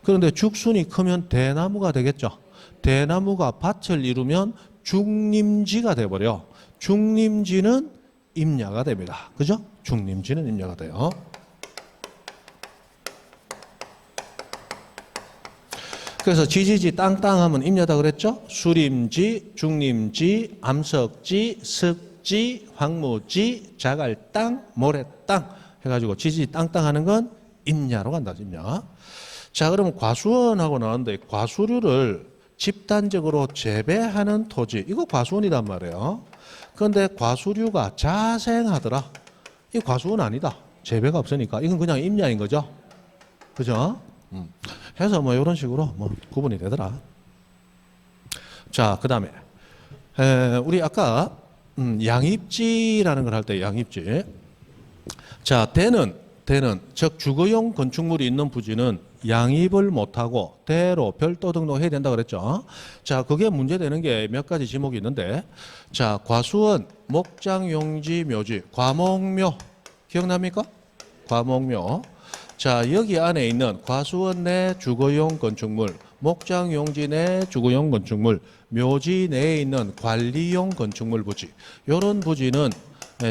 그런데 죽순이 크면 대나무가 되겠죠. 대나무가 밭을 이루면 중림지가 돼버려. 중림지는 임야가 됩니다. 그죠? 중림지는 임야가 돼요. 그래서 지지지 땅땅하면 임야다 그랬죠? 수림지, 중림지, 암석지, 습지, 황무지, 자갈땅, 모래땅 해가지고 지지지 땅땅하는 건 임야로 간다. 임야. 자, 그러면 과수원하고 나왔는데 과수류를 집단적으로 재배하는 토지 이거 과수원이란 말이에요. 그런데 과수류가 자생하더라. 이 과수원 아니다. 재배가 없으니까 이건 그냥 임야인 거죠. 그죠? 해서 뭐 이런 식으로 뭐 구분이 되더라. 자, 그 다음에 우리 아까 양입지라는 걸 할 때 양입지. 자, 대는 즉 주거용 건축물이 있는 부지는 양입을 못하고 대로 별도 등록해야 된다 그랬죠. 자, 그게 문제되는 게 몇 가지 지목이 있는데 자, 과수원, 목장용지, 묘지, 과목묘 기억납니까? 과목묘. 자, 여기 안에 있는 과수원 내 주거용 건축물, 목장용지 내 주거용 건축물, 묘지 내에 있는 관리용 건축물 부지 이런 부지는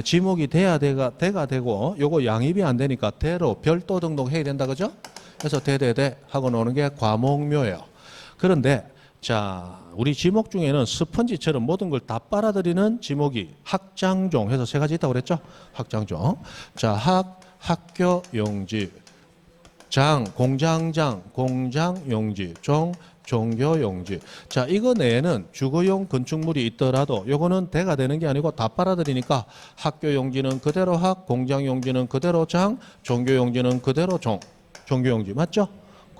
지목이 돼야 대가 되고 요거 양입이 안 되니까 대로 별도 등록해야 된다 그죠? 그래서 대대대 하고 노는 게 과목묘예요. 그런데 자, 우리 지목 중에는 스펀지처럼 모든 걸 다 빨아들이는 지목이 학장종 해서 세 가지 있다고 그랬죠? 학장종. 자, 학교 용지, 장, 공장장, 공장용지, 종교용지. 자, 이거 내에는 주거용 건축물이 있더라도 요거는 대가 되는 게 아니고 다 빨아들이니까 학교용지는 그대로 학, 공장용지는 그대로 장, 종교용지는 그대로 종교용지. 맞죠?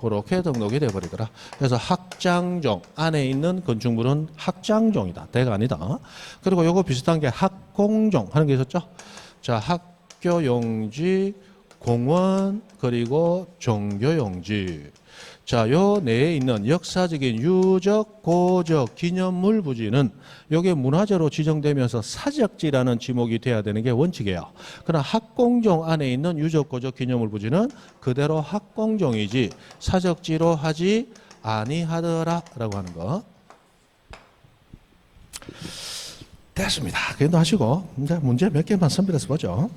그렇게 등록이 돼버리더라. 그래서 학장종 안에 있는 건축물은 학장종이다. 대가 아니다. 그리고 요거 비슷한 게 학공종 하는 게 있었죠. 자, 학교용지, 공원, 그리고 종교용지. 자, 요 내에 있는 역사적인 유적, 고적, 기념물 부지는 요게 문화재로 지정되면서 사적지라는 지목이 돼야 되는 게 원칙이에요. 그러나 학공종 안에 있는 유적, 고적, 기념물 부지는 그대로 학공종이지 사적지로 하지 아니하더라라고 하는 거. 됐습니다. 그래도 하시고 이제 문제 몇 개만 선별해서 보죠.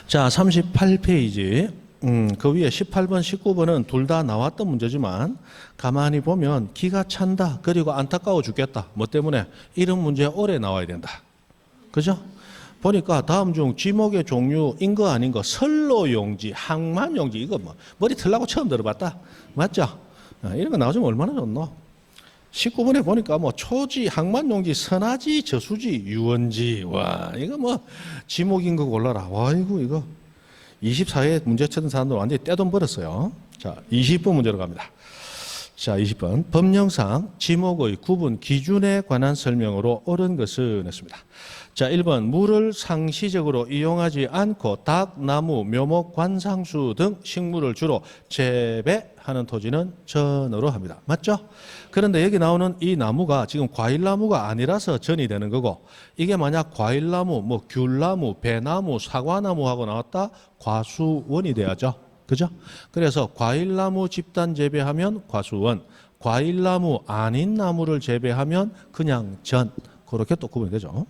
자, 38페이지. 그 위에 18번, 19번은 둘 다 나왔던 문제지만 가만히 보면 기가 찬다. 그리고 안타까워 죽겠다. 뭐 때문에? 이런 문제 오래 나와야 된다. 그죠? 보니까 다음 중 지목의 종류인 거 아닌 거 선로용지, 항만용지 이거 뭐 머리 틀라고 처음 들어봤다. 맞죠? 이런 거 나와주면 얼마나 좋노? 19번에 보니까 뭐 초지, 항만용지, 선화지, 저수지, 유원지. 와, 이거 뭐 지목인 거 골라라. 와, 이거 24회 문제 찾은 사람들 완전히 떼돈 벌었어요. 자, 20번 문제로 갑니다. 자, 20번. 법령상 지목의 구분 기준에 관한 설명으로 옳은 것은 했습니다. 자, 1번. 물을 상시적으로 이용하지 않고 닭, 나무, 묘목, 관상수 등 식물을 주로 재배하는 토지는 전으로 합니다. 맞죠? 그런데 여기 나오는 이 나무가 지금 과일나무가 아니라서 전이 되는 거고, 이게 만약 과일나무, 뭐 귤나무, 배나무, 사과나무하고 나왔다? 과수원이 돼야죠. 그죠? 그래서 과일나무 집단 재배하면 과수원, 과일나무 아닌 나무를 재배하면 그냥 전. 그렇게 또 구분이 되죠.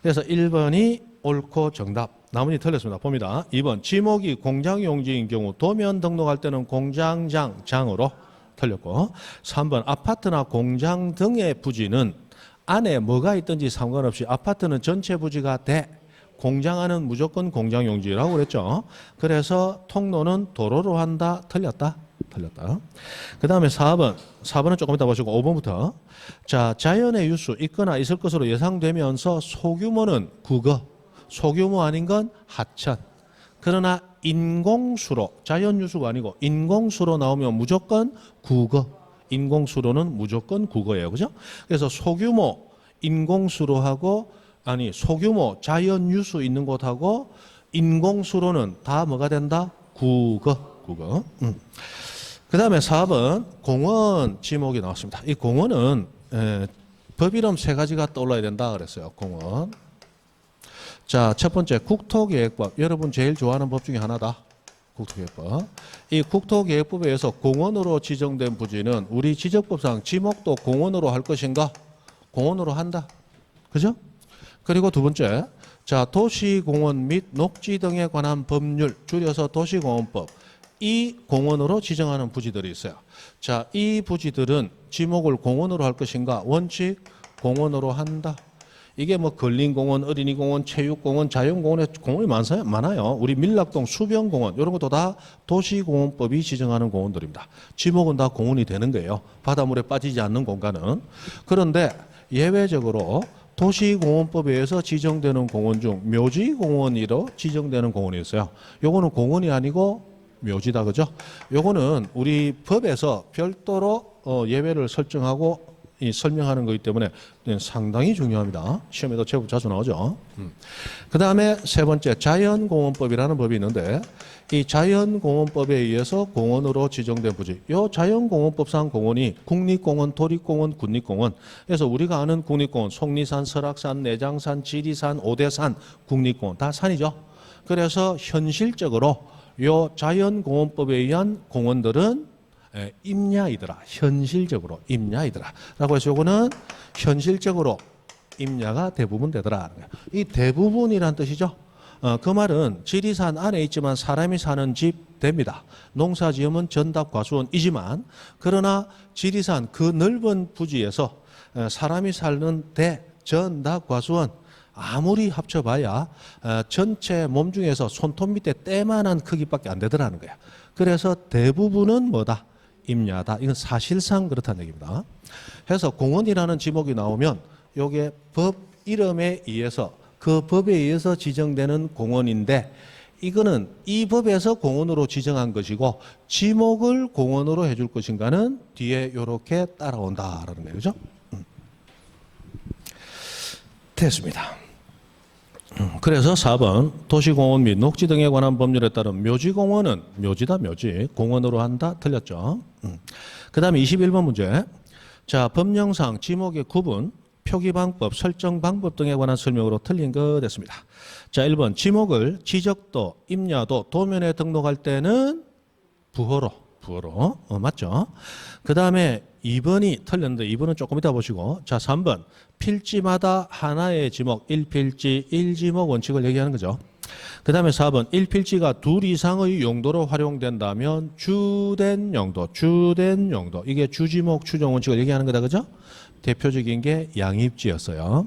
그래서 1번이 옳고 정답. 나머지 틀렸습니다. 봅니다. 2번 지목이 공장용지인 경우 도면 등록할 때는 공장장, 장으로 틀렸고, 3번 아파트나 공장 등의 부지는 안에 뭐가 있든지 상관없이 아파트는 전체 부지가 돼. 공장안은 무조건 공장용지라고 그랬죠. 그래서 통로는 도로로 한다. 틀렸다. 틀렸다. 그 다음에 4번은 조금 이따 보시고 5번부터. 자, 자연의 유수 있거나 있을 것으로 예상되면서 소규모는 국어, 소규모 아닌 건 하천. 그러나 인공수로, 자연유수가 아니고 인공수로 나오면 무조건 국어. 인공수로는 무조건 국어예요. 그죠? 그래서 소규모 인공수로 하고, 아니 소규모 자연유수 있는 곳하고 인공수로는 다 뭐가 된다? 국어. 그 다음에 4번 공원 지목이 나왔습니다. 이 공원은 법 이름 3가지가 떠올라야 된다 그랬어요. 공원. 자, 첫 번째 국토계획법. 여러분 제일 좋아하는 법 중에 하나다. 국토계획법. 이 국토계획법에 의해서 공원으로 지정된 부지는 우리 지적법상 지목도 공원으로 할 것인가? 공원으로 한다. 그죠? 그리고 두 번째, 자, 도시공원 및 녹지 등에 관한 법률, 줄여서 도시공원법. 이 공원으로 지정하는 부지들이 있어요. 자, 이 부지들은 지목을 공원으로 할 것인가? 원칙 공원으로 한다. 이게 뭐 걸린공원, 어린이공원, 체육공원, 자연공원에 공원이 많아요. 우리 밀락동 수변공원 이런 것도 다 도시공원법이 지정하는 공원들입니다. 지목은 다 공원이 되는 거예요. 바닷물에 빠지지 않는 공간은. 그런데 예외적으로 도시공원법에 의해서 지정되는 공원 중 묘지공원으로 지정되는 공원이 있어요. 요거는 공원이 아니고 묘지다. 그죠? 요거는 우리 법에서 별도로 예외를 설정하고 설명하는 거기 때문에 상당히 중요합니다. 시험에도 제법 자주 나오죠. 그 다음에 세 번째 자연공원법이라는 법이 있는데, 이 자연공원법에 의해서 공원으로 지정된 부지, 이 자연공원법상 공원이 국립공원, 도립공원, 군립공원. 그래서 우리가 아는 국립공원, 속리산, 설악산, 내장산, 지리산, 오대산, 국립공원 다 산이죠. 그래서 현실적으로 이 자연공원법에 의한 공원들은 임야이더라. 현실적으로 임야이더라. 라고 해서 요거는 현실적으로 임야가 대부분 되더라. 이 대부분이란 뜻이죠. 그 말은 지리산 안에 있지만 사람이 사는 집 됩니다. 농사지으면 전답 과수원이지만, 그러나 지리산 그 넓은 부지에서 사람이 사는 대, 전답 과수원 아무리 합쳐봐야 전체 몸 중에서 손톱 밑에 때만한 크기밖에 안 되더라는 거야. 그래서 대부분은 뭐다? 임야다. 이건 사실상 그렇다는 얘기입니다. 그래서 공원이라는 지목이 나오면 요게 법 이름에 의해서 그 법에 의해서 지정되는 공원인데, 이거는 이 법에서 공원으로 지정한 것이고 지목을 공원으로 해줄 것인가는 뒤에 이렇게 따라온다라는 거예요. 그죠? 됐습니다. 그래서 4번 도시공원 및 녹지 등에 관한 법률에 따른 묘지공원은 묘지다 묘지 공원으로 한다 틀렸죠. 그 다음에 21번 문제. 자, 법령상 지목의 구분 표기방법, 설정 방법 등에 관한 설명으로 틀린 거 됐습니다. 자, 1번 지목을 지적도, 임야도, 도면에 등록할 때는 부호로 맞죠? 그 다음에 2번이 틀렸는데 2번은 조금 이따 보시고 자, 3번 필지마다 하나의 지목, 1필지, 1지목 원칙을 얘기하는 거죠. 그 다음에 4번 1필지가 둘 이상의 용도로 활용된다면 주된 용도 이게 주지목 추정 원칙을 얘기하는 거다. 그죠? 대표적인 게 양입지였어요.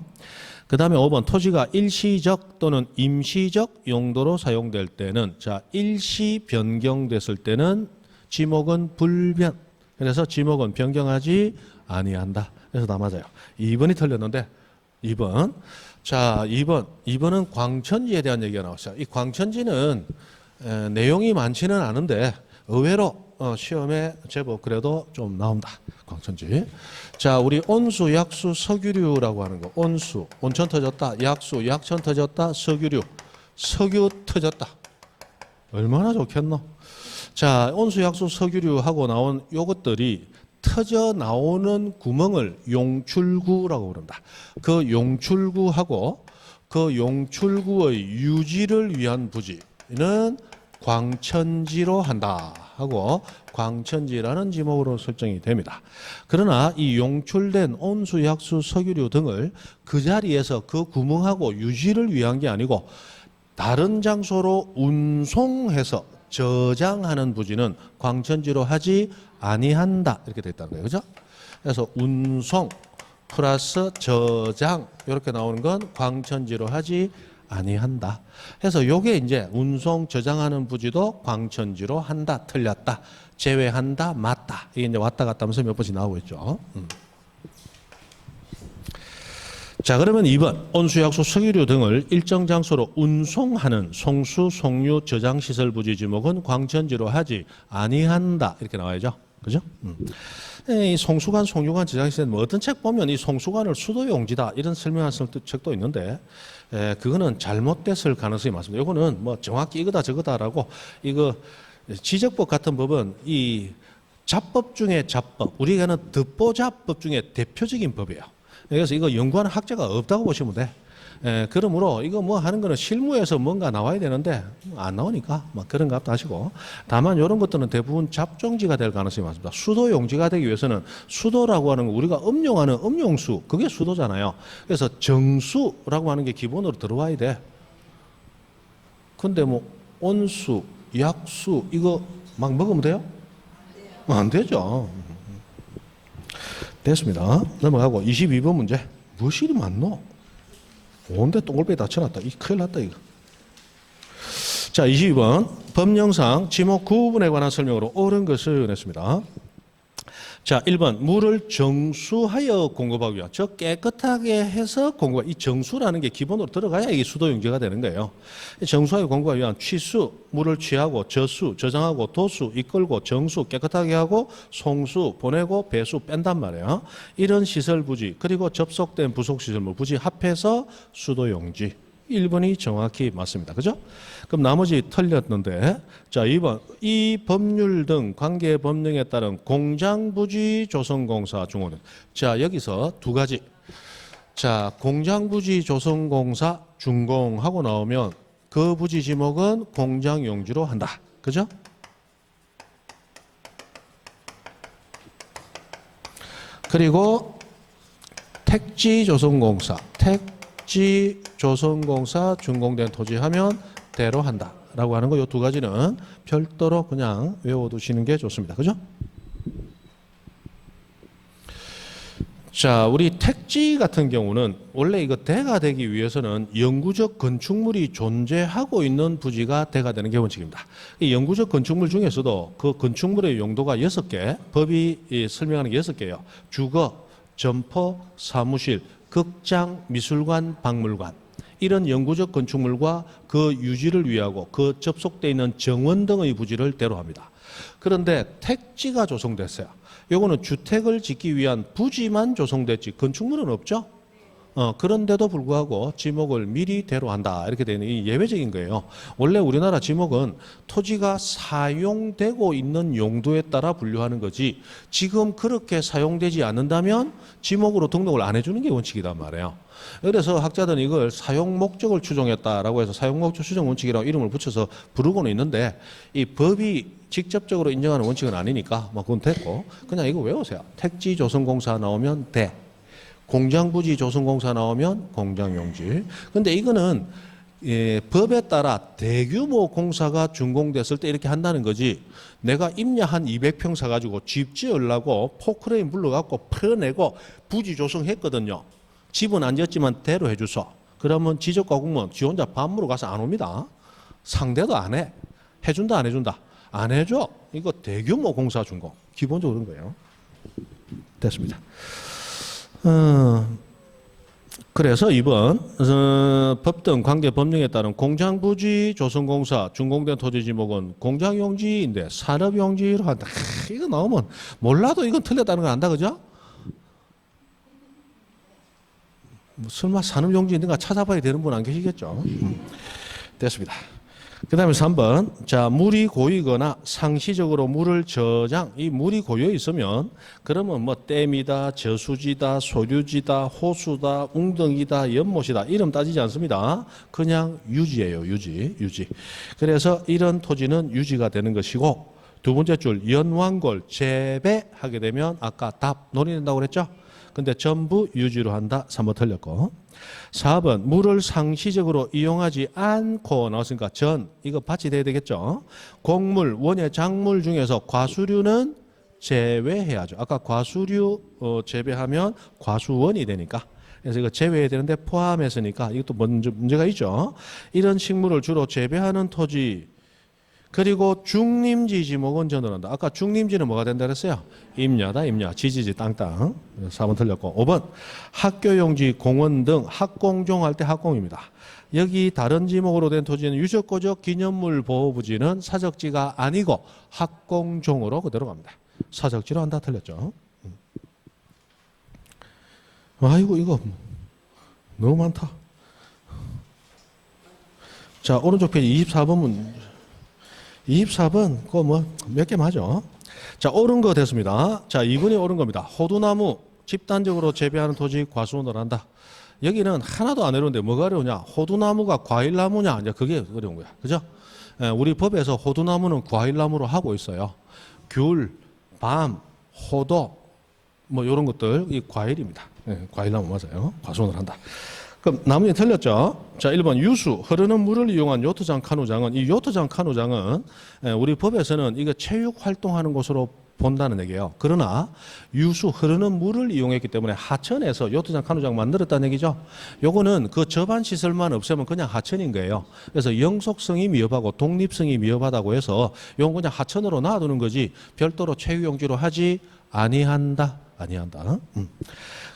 그 다음에 5번 토지가 일시적 또는 임시적 용도로 사용될 때는 자, 일시 변경됐을 때는 지목은 불변. 그래서 지목은 변경하지 아니한다. 그래서 다 맞아요. 2번이 틀렸는데 2번. 자, 2번은 광천지에 대한 얘기가 나왔어요. 이 광천지는 내용이 많지는 않은데 의외로 시험에 제법 그래도 좀 나온다. 광천지. 자, 우리 온수, 약수, 석유류라고 하는 거. 온수, 온천 터졌다. 약수, 약천 터졌다. 석유류, 석유 터졌다. 얼마나 좋겠노? 자, 온수, 약수, 석유류 하고 나온 요것들이 터져 나오는 구멍을 용출구라고 부른다. 그 용출구하고 그 용출구의 유지를 위한 부지는 광천지로 한다 하고 광천지라는 지목으로 설정이 됩니다. 그러나 이 용출된 온수, 약수, 석유류 등을 그 자리에서 그 구멍하고 유지를 위한 게 아니고 다른 장소로 운송해서 저장하는 부지는 광천지로 하지 아니한다 이렇게 돼 있다는 거예요. 그죠? 그래서 운송 플러스 저장 이렇게 나오는 건 광천지로 하지 아니한다. 그래서 요게 이제 운송 저장하는 부지도 광천지로 한다, 틀렸다, 제외한다, 맞다. 이게 이제 왔다 갔다 하면서 몇 번씩 나오고 있죠. 자, 그러면 2번 온수, 약수, 석유류 등을 일정 장소로 운송하는 송수, 송유, 저장 시설 부지 지목은 광천지로 하지 아니한다 이렇게 나와야죠. 그죠? 이 송수관, 송유관, 저장 시설 뭐 어떤 책 보면 이 송수관을 수도용지다 이런 설명한 책도 있는데 그거는 잘못됐을 가능성이 많습니다. 이거는 뭐 정확히 이거다 저거다라고 이거 지적법 같은 법은 이 잡법 중에 잡법, 우리가 하는 듣보잡법 중에 대표적인 법이에요. 그래서 이거 연구하는 학자가 없다고 보시면 돼. 그러므로 이거 뭐 하는 거는 실무에서 뭔가 나와야 되는데 안 나오니까 막 그런 것 같다 하시고 다만 이런 것들은 대부분 잡종지가 될 가능성이 많습니다. 수도용지가 되기 위해서는 수도라고 하는 거 우리가 음용하는 음용수 그게 수도잖아요. 그래서 정수라고 하는 게 기본으로 들어와야 돼. 근데 뭐 온수, 약수 이거 막 먹으면 돼요? 안 되죠. 됐습니다. 넘어가고 22번 문제. 무엇이 이리 많노? 온데 똥골배 다쳐놨다. 이 큰일 났다 이거. 자, 22번 법령상 지목 구분에 관한 설명으로 옳은 것을 냈습니다. 자, 1번 물을 정수하여 공급하기 위한 즉 깨끗하게 해서 공급. 이 정수라는 게 기본으로 들어가야 이게 수도용지가 되는 거예요. 정수하여 공급하기 위한 취수 물을 취하고 저수 저장하고 도수 이끌고 정수 깨끗하게 하고 송수 보내고 배수 뺀단 말이에요. 이런 시설 부지 그리고 접속된 부속 시설물 부지 합해서 수도용지. 1번이 정확히 맞습니다. 그죠? 그럼 나머지 틀렸는데 자 2번 이 법률 등 관계 법령에 따른 공장부지 조성공사 중호는 자 여기서 두 가지 자 공장부지 조성공사 준공하고 나오면 그 부지 지목은 공장용지로 한다. 그죠? 그리고 택지조성공사 택지조성공사 준공된 토지 하면 대로 한다 라고 하는 거 이 두 가지는 별도로 그냥 외워두시는 게 좋습니다. 그죠? 자, 우리 택지 같은 경우는 원래 이거 대가 되기 위해서는 영구적 건축물이 존재하고 있는 부지가 대가 되는 게 원칙입니다. 이 영구적 건축물 중에서도 그 건축물의 용도가 6개, 법이 설명하는 게 6개예요. 주거, 점포, 사무실, 극장, 미술관, 박물관. 이런 영구적 건축물과 그 유지를 위하고 그 접속되어 있는 정원 등의 부지를 대로합니다. 그런데 택지가 조성됐어요. 요거는 주택을 짓기 위한 부지만 조성됐지 건축물은 없죠. 그런데도 불구하고 지목을 미리 대로한다 이렇게 되는 이 예외적인 거예요. 원래 우리나라 지목은 토지가 사용되고 있는 용도에 따라 분류하는 거지 지금 그렇게 사용되지 않는다면 지목으로 등록을 안 해주는 게 원칙이란 말이에요. 그래서 학자들은 이걸 사용 목적을 추정했다라고 해서 사용 목적 추정 원칙이라고 이름을 붙여서 부르고는 있는데 이 법이 직접적으로 인정하는 원칙은 아니니까 뭐 그건 됐고 그냥 이거 외우세요. 택지 조성공사 나오면 대. 공장부지 조성공사 나오면 공장용지. 근데 이거는 법에 따라 대규모 공사가 준공됐을 때 이렇게 한다는 거지. 내가 임야 한 200평 사가지고 집 지으려고 포크레인 불러갖고 풀어내고 부지 조성했거든요. 집은 안 지었지만 대로 해주소. 그러면 지적가공무원 지 혼자 밤으로 가서 안 옵니다. 상대도 안 해. 해준다 안 해준다. 안 해줘. 이거 대규모 공사 준공. 기본적으로 그런 거예요. 됐습니다. 그래서 2번 법 등 관계 법령에 따른 공장부지 조성공사 준공된 토지 지목은 공장용지인데 산업용지로 한다. 이거 나오면 몰라도 이건 틀렸다는 걸 안다 그죠? 설마 산업용지인가 찾아봐야 되는 분 안 계시겠죠? 됐습니다. 그 다음에 3번. 자, 물이 고이거나 상시적으로 물을 저장, 이 물이 고여 있으면 그러면 뭐 댐이다, 저수지다, 소류지다, 호수다, 웅덩이다, 연못이다. 이름 따지지 않습니다. 그냥 유지예요, 유지. 그래서 이런 토지는 유지가 되는 것이고 두 번째 줄 연왕골 재배하게 되면 아까 답 논의된다고 그랬죠? 근데 전부 유지로 한다. 3번 틀렸고. 4번 물을 상시적으로 이용하지 않고 나왔으니까 전 이거 받치 돼야 되겠죠. 곡물, 원예, 작물 중에서 과수류는 제외해야죠. 아까 과수류 재배하면 과수원이 되니까 그래서 이거 제외해야 되는데 포함했으니까 이것도 먼저 문제가 있죠. 이런 식물을 주로 재배하는 토지 그리고 중림지 지목은 전원한다. 아까 중림지는 뭐가 된다 그랬어요? 임야다, 임야. 지지지, 땅. 4번 틀렸고. 5번. 학교용지, 공원 등 학공종 할 때 학공입니다. 여기 다른 지목으로 된 토지는 유적고적 기념물 보호부지는 사적지가 아니고 학공종으로 그대로 갑니다. 사적지로 한다 틀렸죠. 아이고, 이거 너무 많다. 자, 오른쪽 페이지 24번 24번, 그거 뭐, 몇 개 맞아. 자, 옳은 거 됐습니다. 자, 2번이 옳은 겁니다. 호두나무, 집단적으로 재배하는 토지 과수원을 한다. 여기는 하나도 안 어려운데 뭐가 어려우냐? 호두나무가 과일나무냐? 이제 그게 어려운 거야. 그죠? 우리 법에서 호두나무는 과일나무로 하고 있어요. 귤, 밤, 호도, 뭐, 이런 것들, 이 과일입니다. 과일나무 맞아요. 과수원을 한다. 그럼 나머지 틀렸죠? 자, 1번 유수, 흐르는 물을 이용한 요트장 카누장은 이 요트장 카누장은 우리 법에서는 이거 체육 활동하는 곳으로 본다는 얘기예요. 그러나 유수, 흐르는 물을 이용했기 때문에 하천에서 요트장 카누장 만들었다는 얘기죠. 요거는 그 접안 시설만 없애면 그냥 하천인 거예요. 그래서 영속성이 미흡하고 독립성이 미흡하다고 해서 요건 그냥 하천으로 놔두는 거지 별도로 체육용지로 하지 아니한다.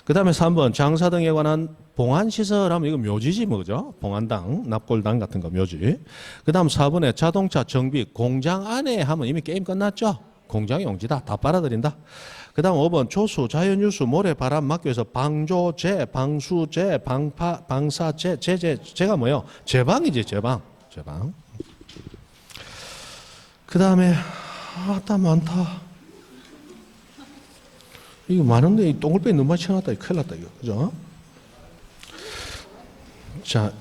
그 다음에 3번 장사 등에 관한 봉안시설 하면 이거 묘지지 뭐죠? 봉안당, 납골당 같은 거 묘지. 그 다음 4번에 자동차 정비 공장 안에 하면 이미 게임 끝났죠? 공장용지다. 다 빨아들인다. 그 다음 5번 조수, 자연유수, 모래, 바람 막기 위해서 방조제, 방수제, 방사제, 제가 뭐예요? 제방이지 제방. 그 다음에 딱 많다. 이거 많은데 이 똥을빼기 너무 많이 쳐놨다. 이거 큰일 났다 이거. 그죠? 자,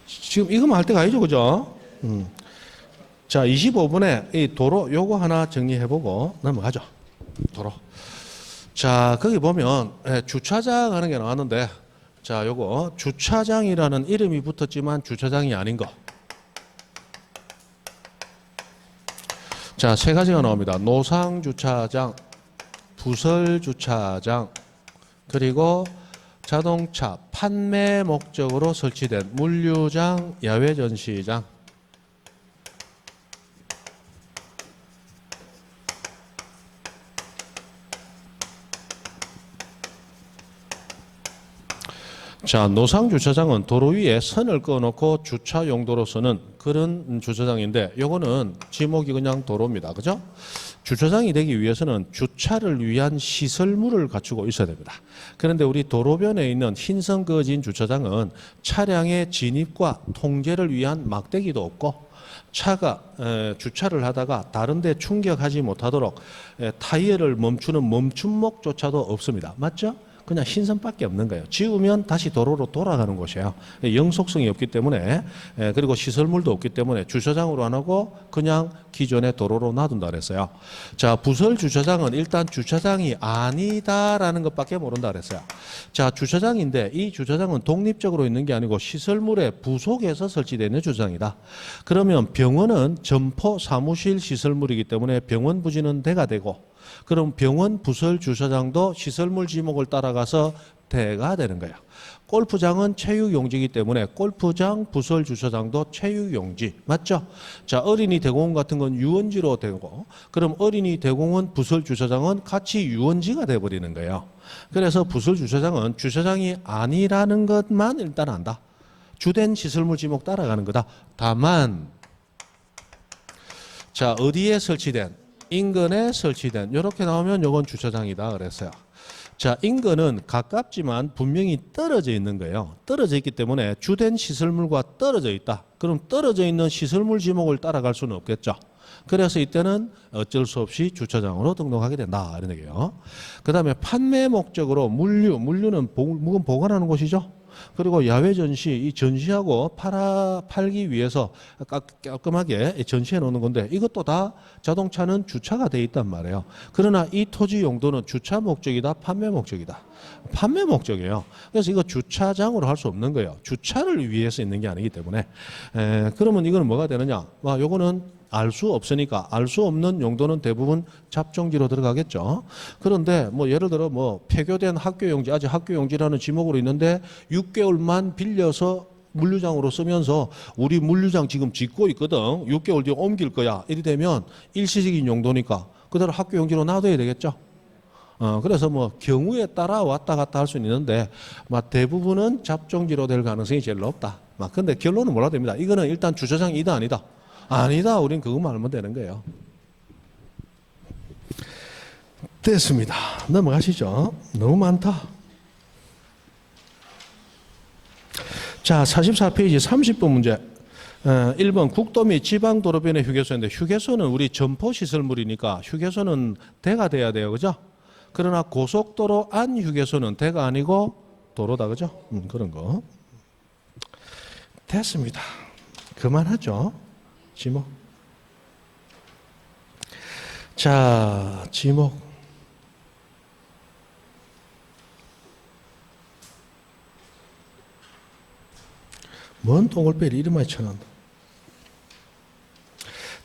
지금 이거만 할 때가 아니죠. 그죠? 자, 25분에 이 도로 요거 하나 정리해보고 넘어가죠. 도로. 자, 거기 보면 주차장 하는 게 나왔는데 자, 요거 주차장이라는 이름이 붙었지만 주차장이 아닌 거. 자, 세 가지가 나옵니다. 노상주차장, 부설주차장, 그리고 자동차 판매 목적으로 설치된 물류장, 야외전시장. 자, 노상주차장은 도로 위에 선을 그어놓고 주차 용도로 쓰는 그런 주차장인데 요거는 지목이 그냥 도로입니다. 그죠? 주차장이 되기 위해서는 주차를 위한 시설물을 갖추고 있어야 됩니다. 그런데 우리 도로변에 있는 흰선 그어진 주차장은 차량의 진입과 통제를 위한 막대기도 없고 차가 주차를 하다가 다른 데 충격하지 못하도록 타이어를 멈추는 멈춤목조차도 없습니다. 맞죠? 그냥 흰선밖에 없는 거예요. 지우면 다시 도로로 돌아가는 곳이에요. 영속성이 없기 때문에 그리고 시설물도 없기 때문에 주차장으로 안 하고 그냥 기존의 도로로 놔둔다 그랬어요. 자, 부설 주차장은 일단 주차장이 아니다라는 것밖에 모른다 그랬어요. 자, 주차장인데 이 주차장은 독립적으로 있는 게 아니고 시설물의 부속에서 설치되어 있는 주차장이다. 그러면 병원은 점포 사무실 시설물이기 때문에 병원 부지는 대가 되고 그럼 병원 부설 주차장도 시설물 지목을 따라가서 대가 되는 거예요. 골프장은 체육용지이기 때문에 골프장 부설 주차장도 체육용지 맞죠? 자, 어린이 대공원 같은 건 유원지로 되고 그럼 어린이 대공원 부설 주차장은 같이 유원지가 돼버리는 거예요. 그래서 부설 주차장은 주차장이 아니라는 것만 일단 안다. 주된 시설물 지목 따라가는 거다. 다만 자, 어디에 설치된 인근에 설치된 이렇게 나오면 이건 주차장이다 그랬어요. 자, 인근은 가깝지만 분명히 떨어져 있는 거예요. 떨어져 있기 때문에 주된 시설물과 떨어져 있다. 그럼 떨어져 있는 시설물 지목을 따라갈 수는 없겠죠. 그래서 이때는 어쩔 수 없이 주차장으로 등록하게 된다 이런 얘기예요. 그 다음에 판매 목적으로 물류는 물건 보관하는 곳이죠. 그리고 야외 전시, 이 전시하고 팔기 위해서 깔끔하게 전시해 놓는 건데 이것도 다 자동차는 주차가 돼 있단 말이에요. 그러나 이 토지 용도는 주차 목적이다, 판매 목적이다. 판매 목적이에요. 그래서 이거 주차장으로 할 수 없는 거예요. 주차를 위해서 있는 게 아니기 때문에. 그러면 이거는 뭐가 되느냐? 요거는 알 수 없으니까 알 수 없는 용도는 대부분 잡종지로 들어가겠죠. 그런데 예를 들어 폐교된 학교용지, 아직 학교용지라는 지목으로 있는데 6개월만 빌려서 물류장으로 쓰면서 우리 물류장 지금 짓고 있거든. 6개월 뒤에 옮길 거야. 이리 되면 일시적인 용도니까 그대로 학교용지로 놔둬야 되겠죠. 그래서 경우에 따라 왔다 갔다 할 수는 있는데 대부분은 잡종지로 될 가능성이 제일 높다. 근데 결론은 뭐라 됩니다. 이거는 일단 주차장이다 아니다. 아니다. 우린 그것만 알면 되는 거예요. 됐습니다. 넘어가시죠. 너무 많다. 자, 44페이지 30번 문제. 1번 국도 및 지방도로변의 휴게소인데 휴게소는 우리 점포시설물이니까 휴게소는 대가 돼야 돼요. 그죠? 그러나 고속도로 안 휴게소는 대가 아니고 도로다. 그죠? 그런 거. 됐습니다. 그만하죠. 지목. 자, 지목. 뭔 동글빼리 이름 많이 쳐놨다.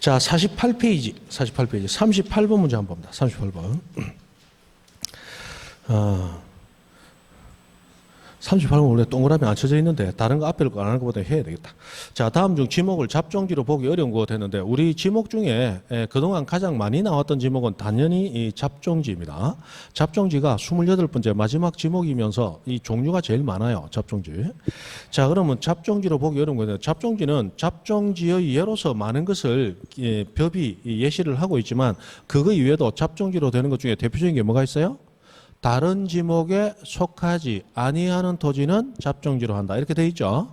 자, 48페이지 38번 문제 한번 봅니다. 38번. 38번 원래 동그라미 안 쳐져 있는데 다른 거 앞에 거 안 하는 것보다 해야 되겠다. 자, 다음 중 지목을 잡종지로 보기 어려운 것 같았는데 우리 지목 중에 그동안 가장 많이 나왔던 지목은 당연히 이 잡종지입니다. 잡종지가 28번째 마지막 지목이면서 이 종류가 제일 많아요. 잡종지. 자, 그러면 잡종지로 보기 어려운 건데 잡종지는 잡종지의 예로서 많은 것을 법이 예시를 하고 있지만 그거 이외에도 잡종지로 되는 것 중에 대표적인 게 뭐가 있어요? 다른 지목에 속하지 아니하는 토지는 잡종지로 한다. 이렇게 돼 있죠.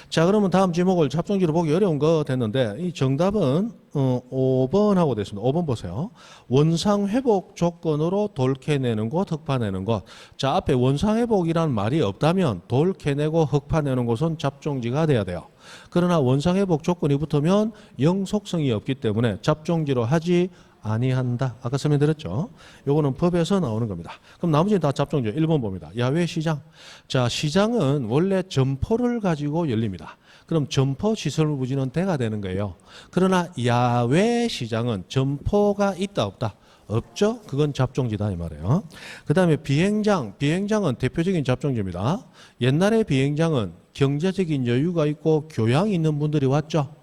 자, 그러면 다음 지목을 잡종지로 보기 어려운 거 됐는데 이 정답은 5번하고 됐습니다. 5번 보세요. 원상 회복 조건으로 돌 캐내는 곳, 흙 파내는 곳. 자, 앞에 원상 회복이라는 말이 없다면 돌 캐내고 흙 파내는 곳은 잡종지가 돼야 돼요. 그러나 원상 회복 조건이 붙으면 영속성이 없기 때문에 잡종지로 하지 아니한다. 아까 설명드렸죠. 요거는 법에서 나오는 겁니다. 그럼 나머지는 다 잡종죠. 1번 봅니다. 야외 시장. 자, 시장은 원래 점포를 가지고 열립니다. 그럼 점포 시설물 부지는 대가 되는 거예요. 그러나 야외 시장은 점포가 있다 없다? 없죠. 그건 잡종지다 이 말이에요. 그 다음에 비행장은 대표적인 잡종지입니다. 옛날에 비행장은 경제적인 여유가 있고 교양이 있는 분들이 왔죠.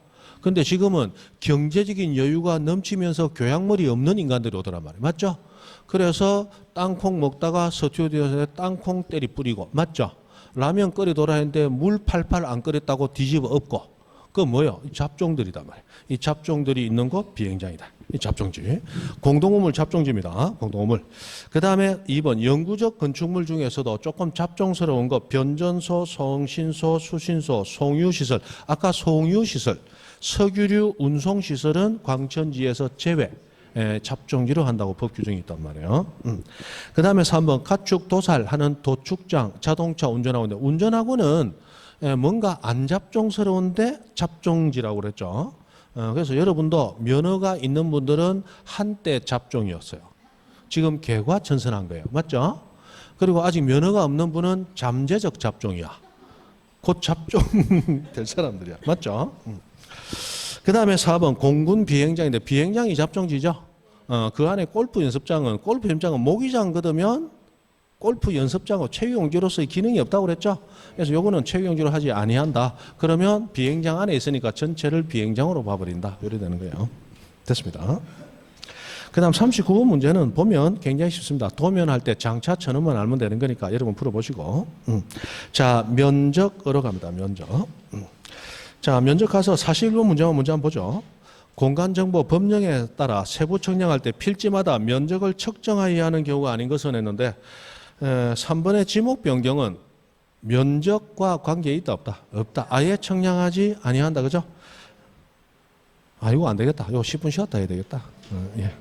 근데 지금은 경제적인 여유가 넘치면서 교양머리 없는 인간들이 오더란 말이에요. 맞죠? 그래서 땅콩 먹다가 스튜디오에 땅콩 때리 뿌리고 맞죠? 라면 끓이더라 했는데 물 팔팔 안 끓였다고 뒤집어 엎고 그건 뭐예요? 잡종들이단 말이에요. 이 잡종들이 있는 곳 비행장이다. 이 잡종지. 공동우물 잡종지입니다. 공동우물. 그 다음에 2번 영구적 건축물 중에서도 조금 잡종스러운 거 변전소, 성신소, 수신소, 송유시설. 아까 송유시설, 석유류 운송시설은 광천지에서 제외. 잡종지로 한다고 법 규정이 있단 말이에요. 그 다음에 3번 가축 도살하는 도축장, 자동차 운전하고 있는데 운전하고는 뭔가 안 잡종스러운데 잡종지라고 그랬죠. 그래서 여러분도 면허가 있는 분들은 한때 잡종이었어요. 지금 개과천선한 거예요. 맞죠? 그리고 아직 면허가 없는 분은 잠재적 잡종이야. 곧 잡종 될 사람들이야. 맞죠? 그 다음에 4번 공군 비행장인데 비행장이 잡종지죠. 그 안에 골프 연습장은 모기장 걷으면 골프 연습장하고 체육용지로서의 기능이 없다고 그랬죠. 그래서 요거는 체육용지로 하지 아니한다. 그러면 비행장 안에 있으니까 전체를 비행장으로 봐버린다. 이래 되는 거예요. 됐습니다. 그 다음 39번 문제는 보면 굉장히 쉽습니다. 도면할 때 장차 천원만 알면 되는 거니까 여러분 풀어보시고. 자, 면적으로 갑니다. 면적. 자, 면적 가서 41번 문제만 먼저 한번 보죠. 공간정보 법령에 따라 세부 측량할 때 필지마다 면적을 측정하여야 하는 경우가 아닌 것은 했는데 3번의 지목 변경은 면적과 관계 있다 없다? 없다. 아예 측량하지 아니한다. 그죠? 아, 이거 안 되겠다. 이거 10분 쉬었다 해야 되겠다. 예.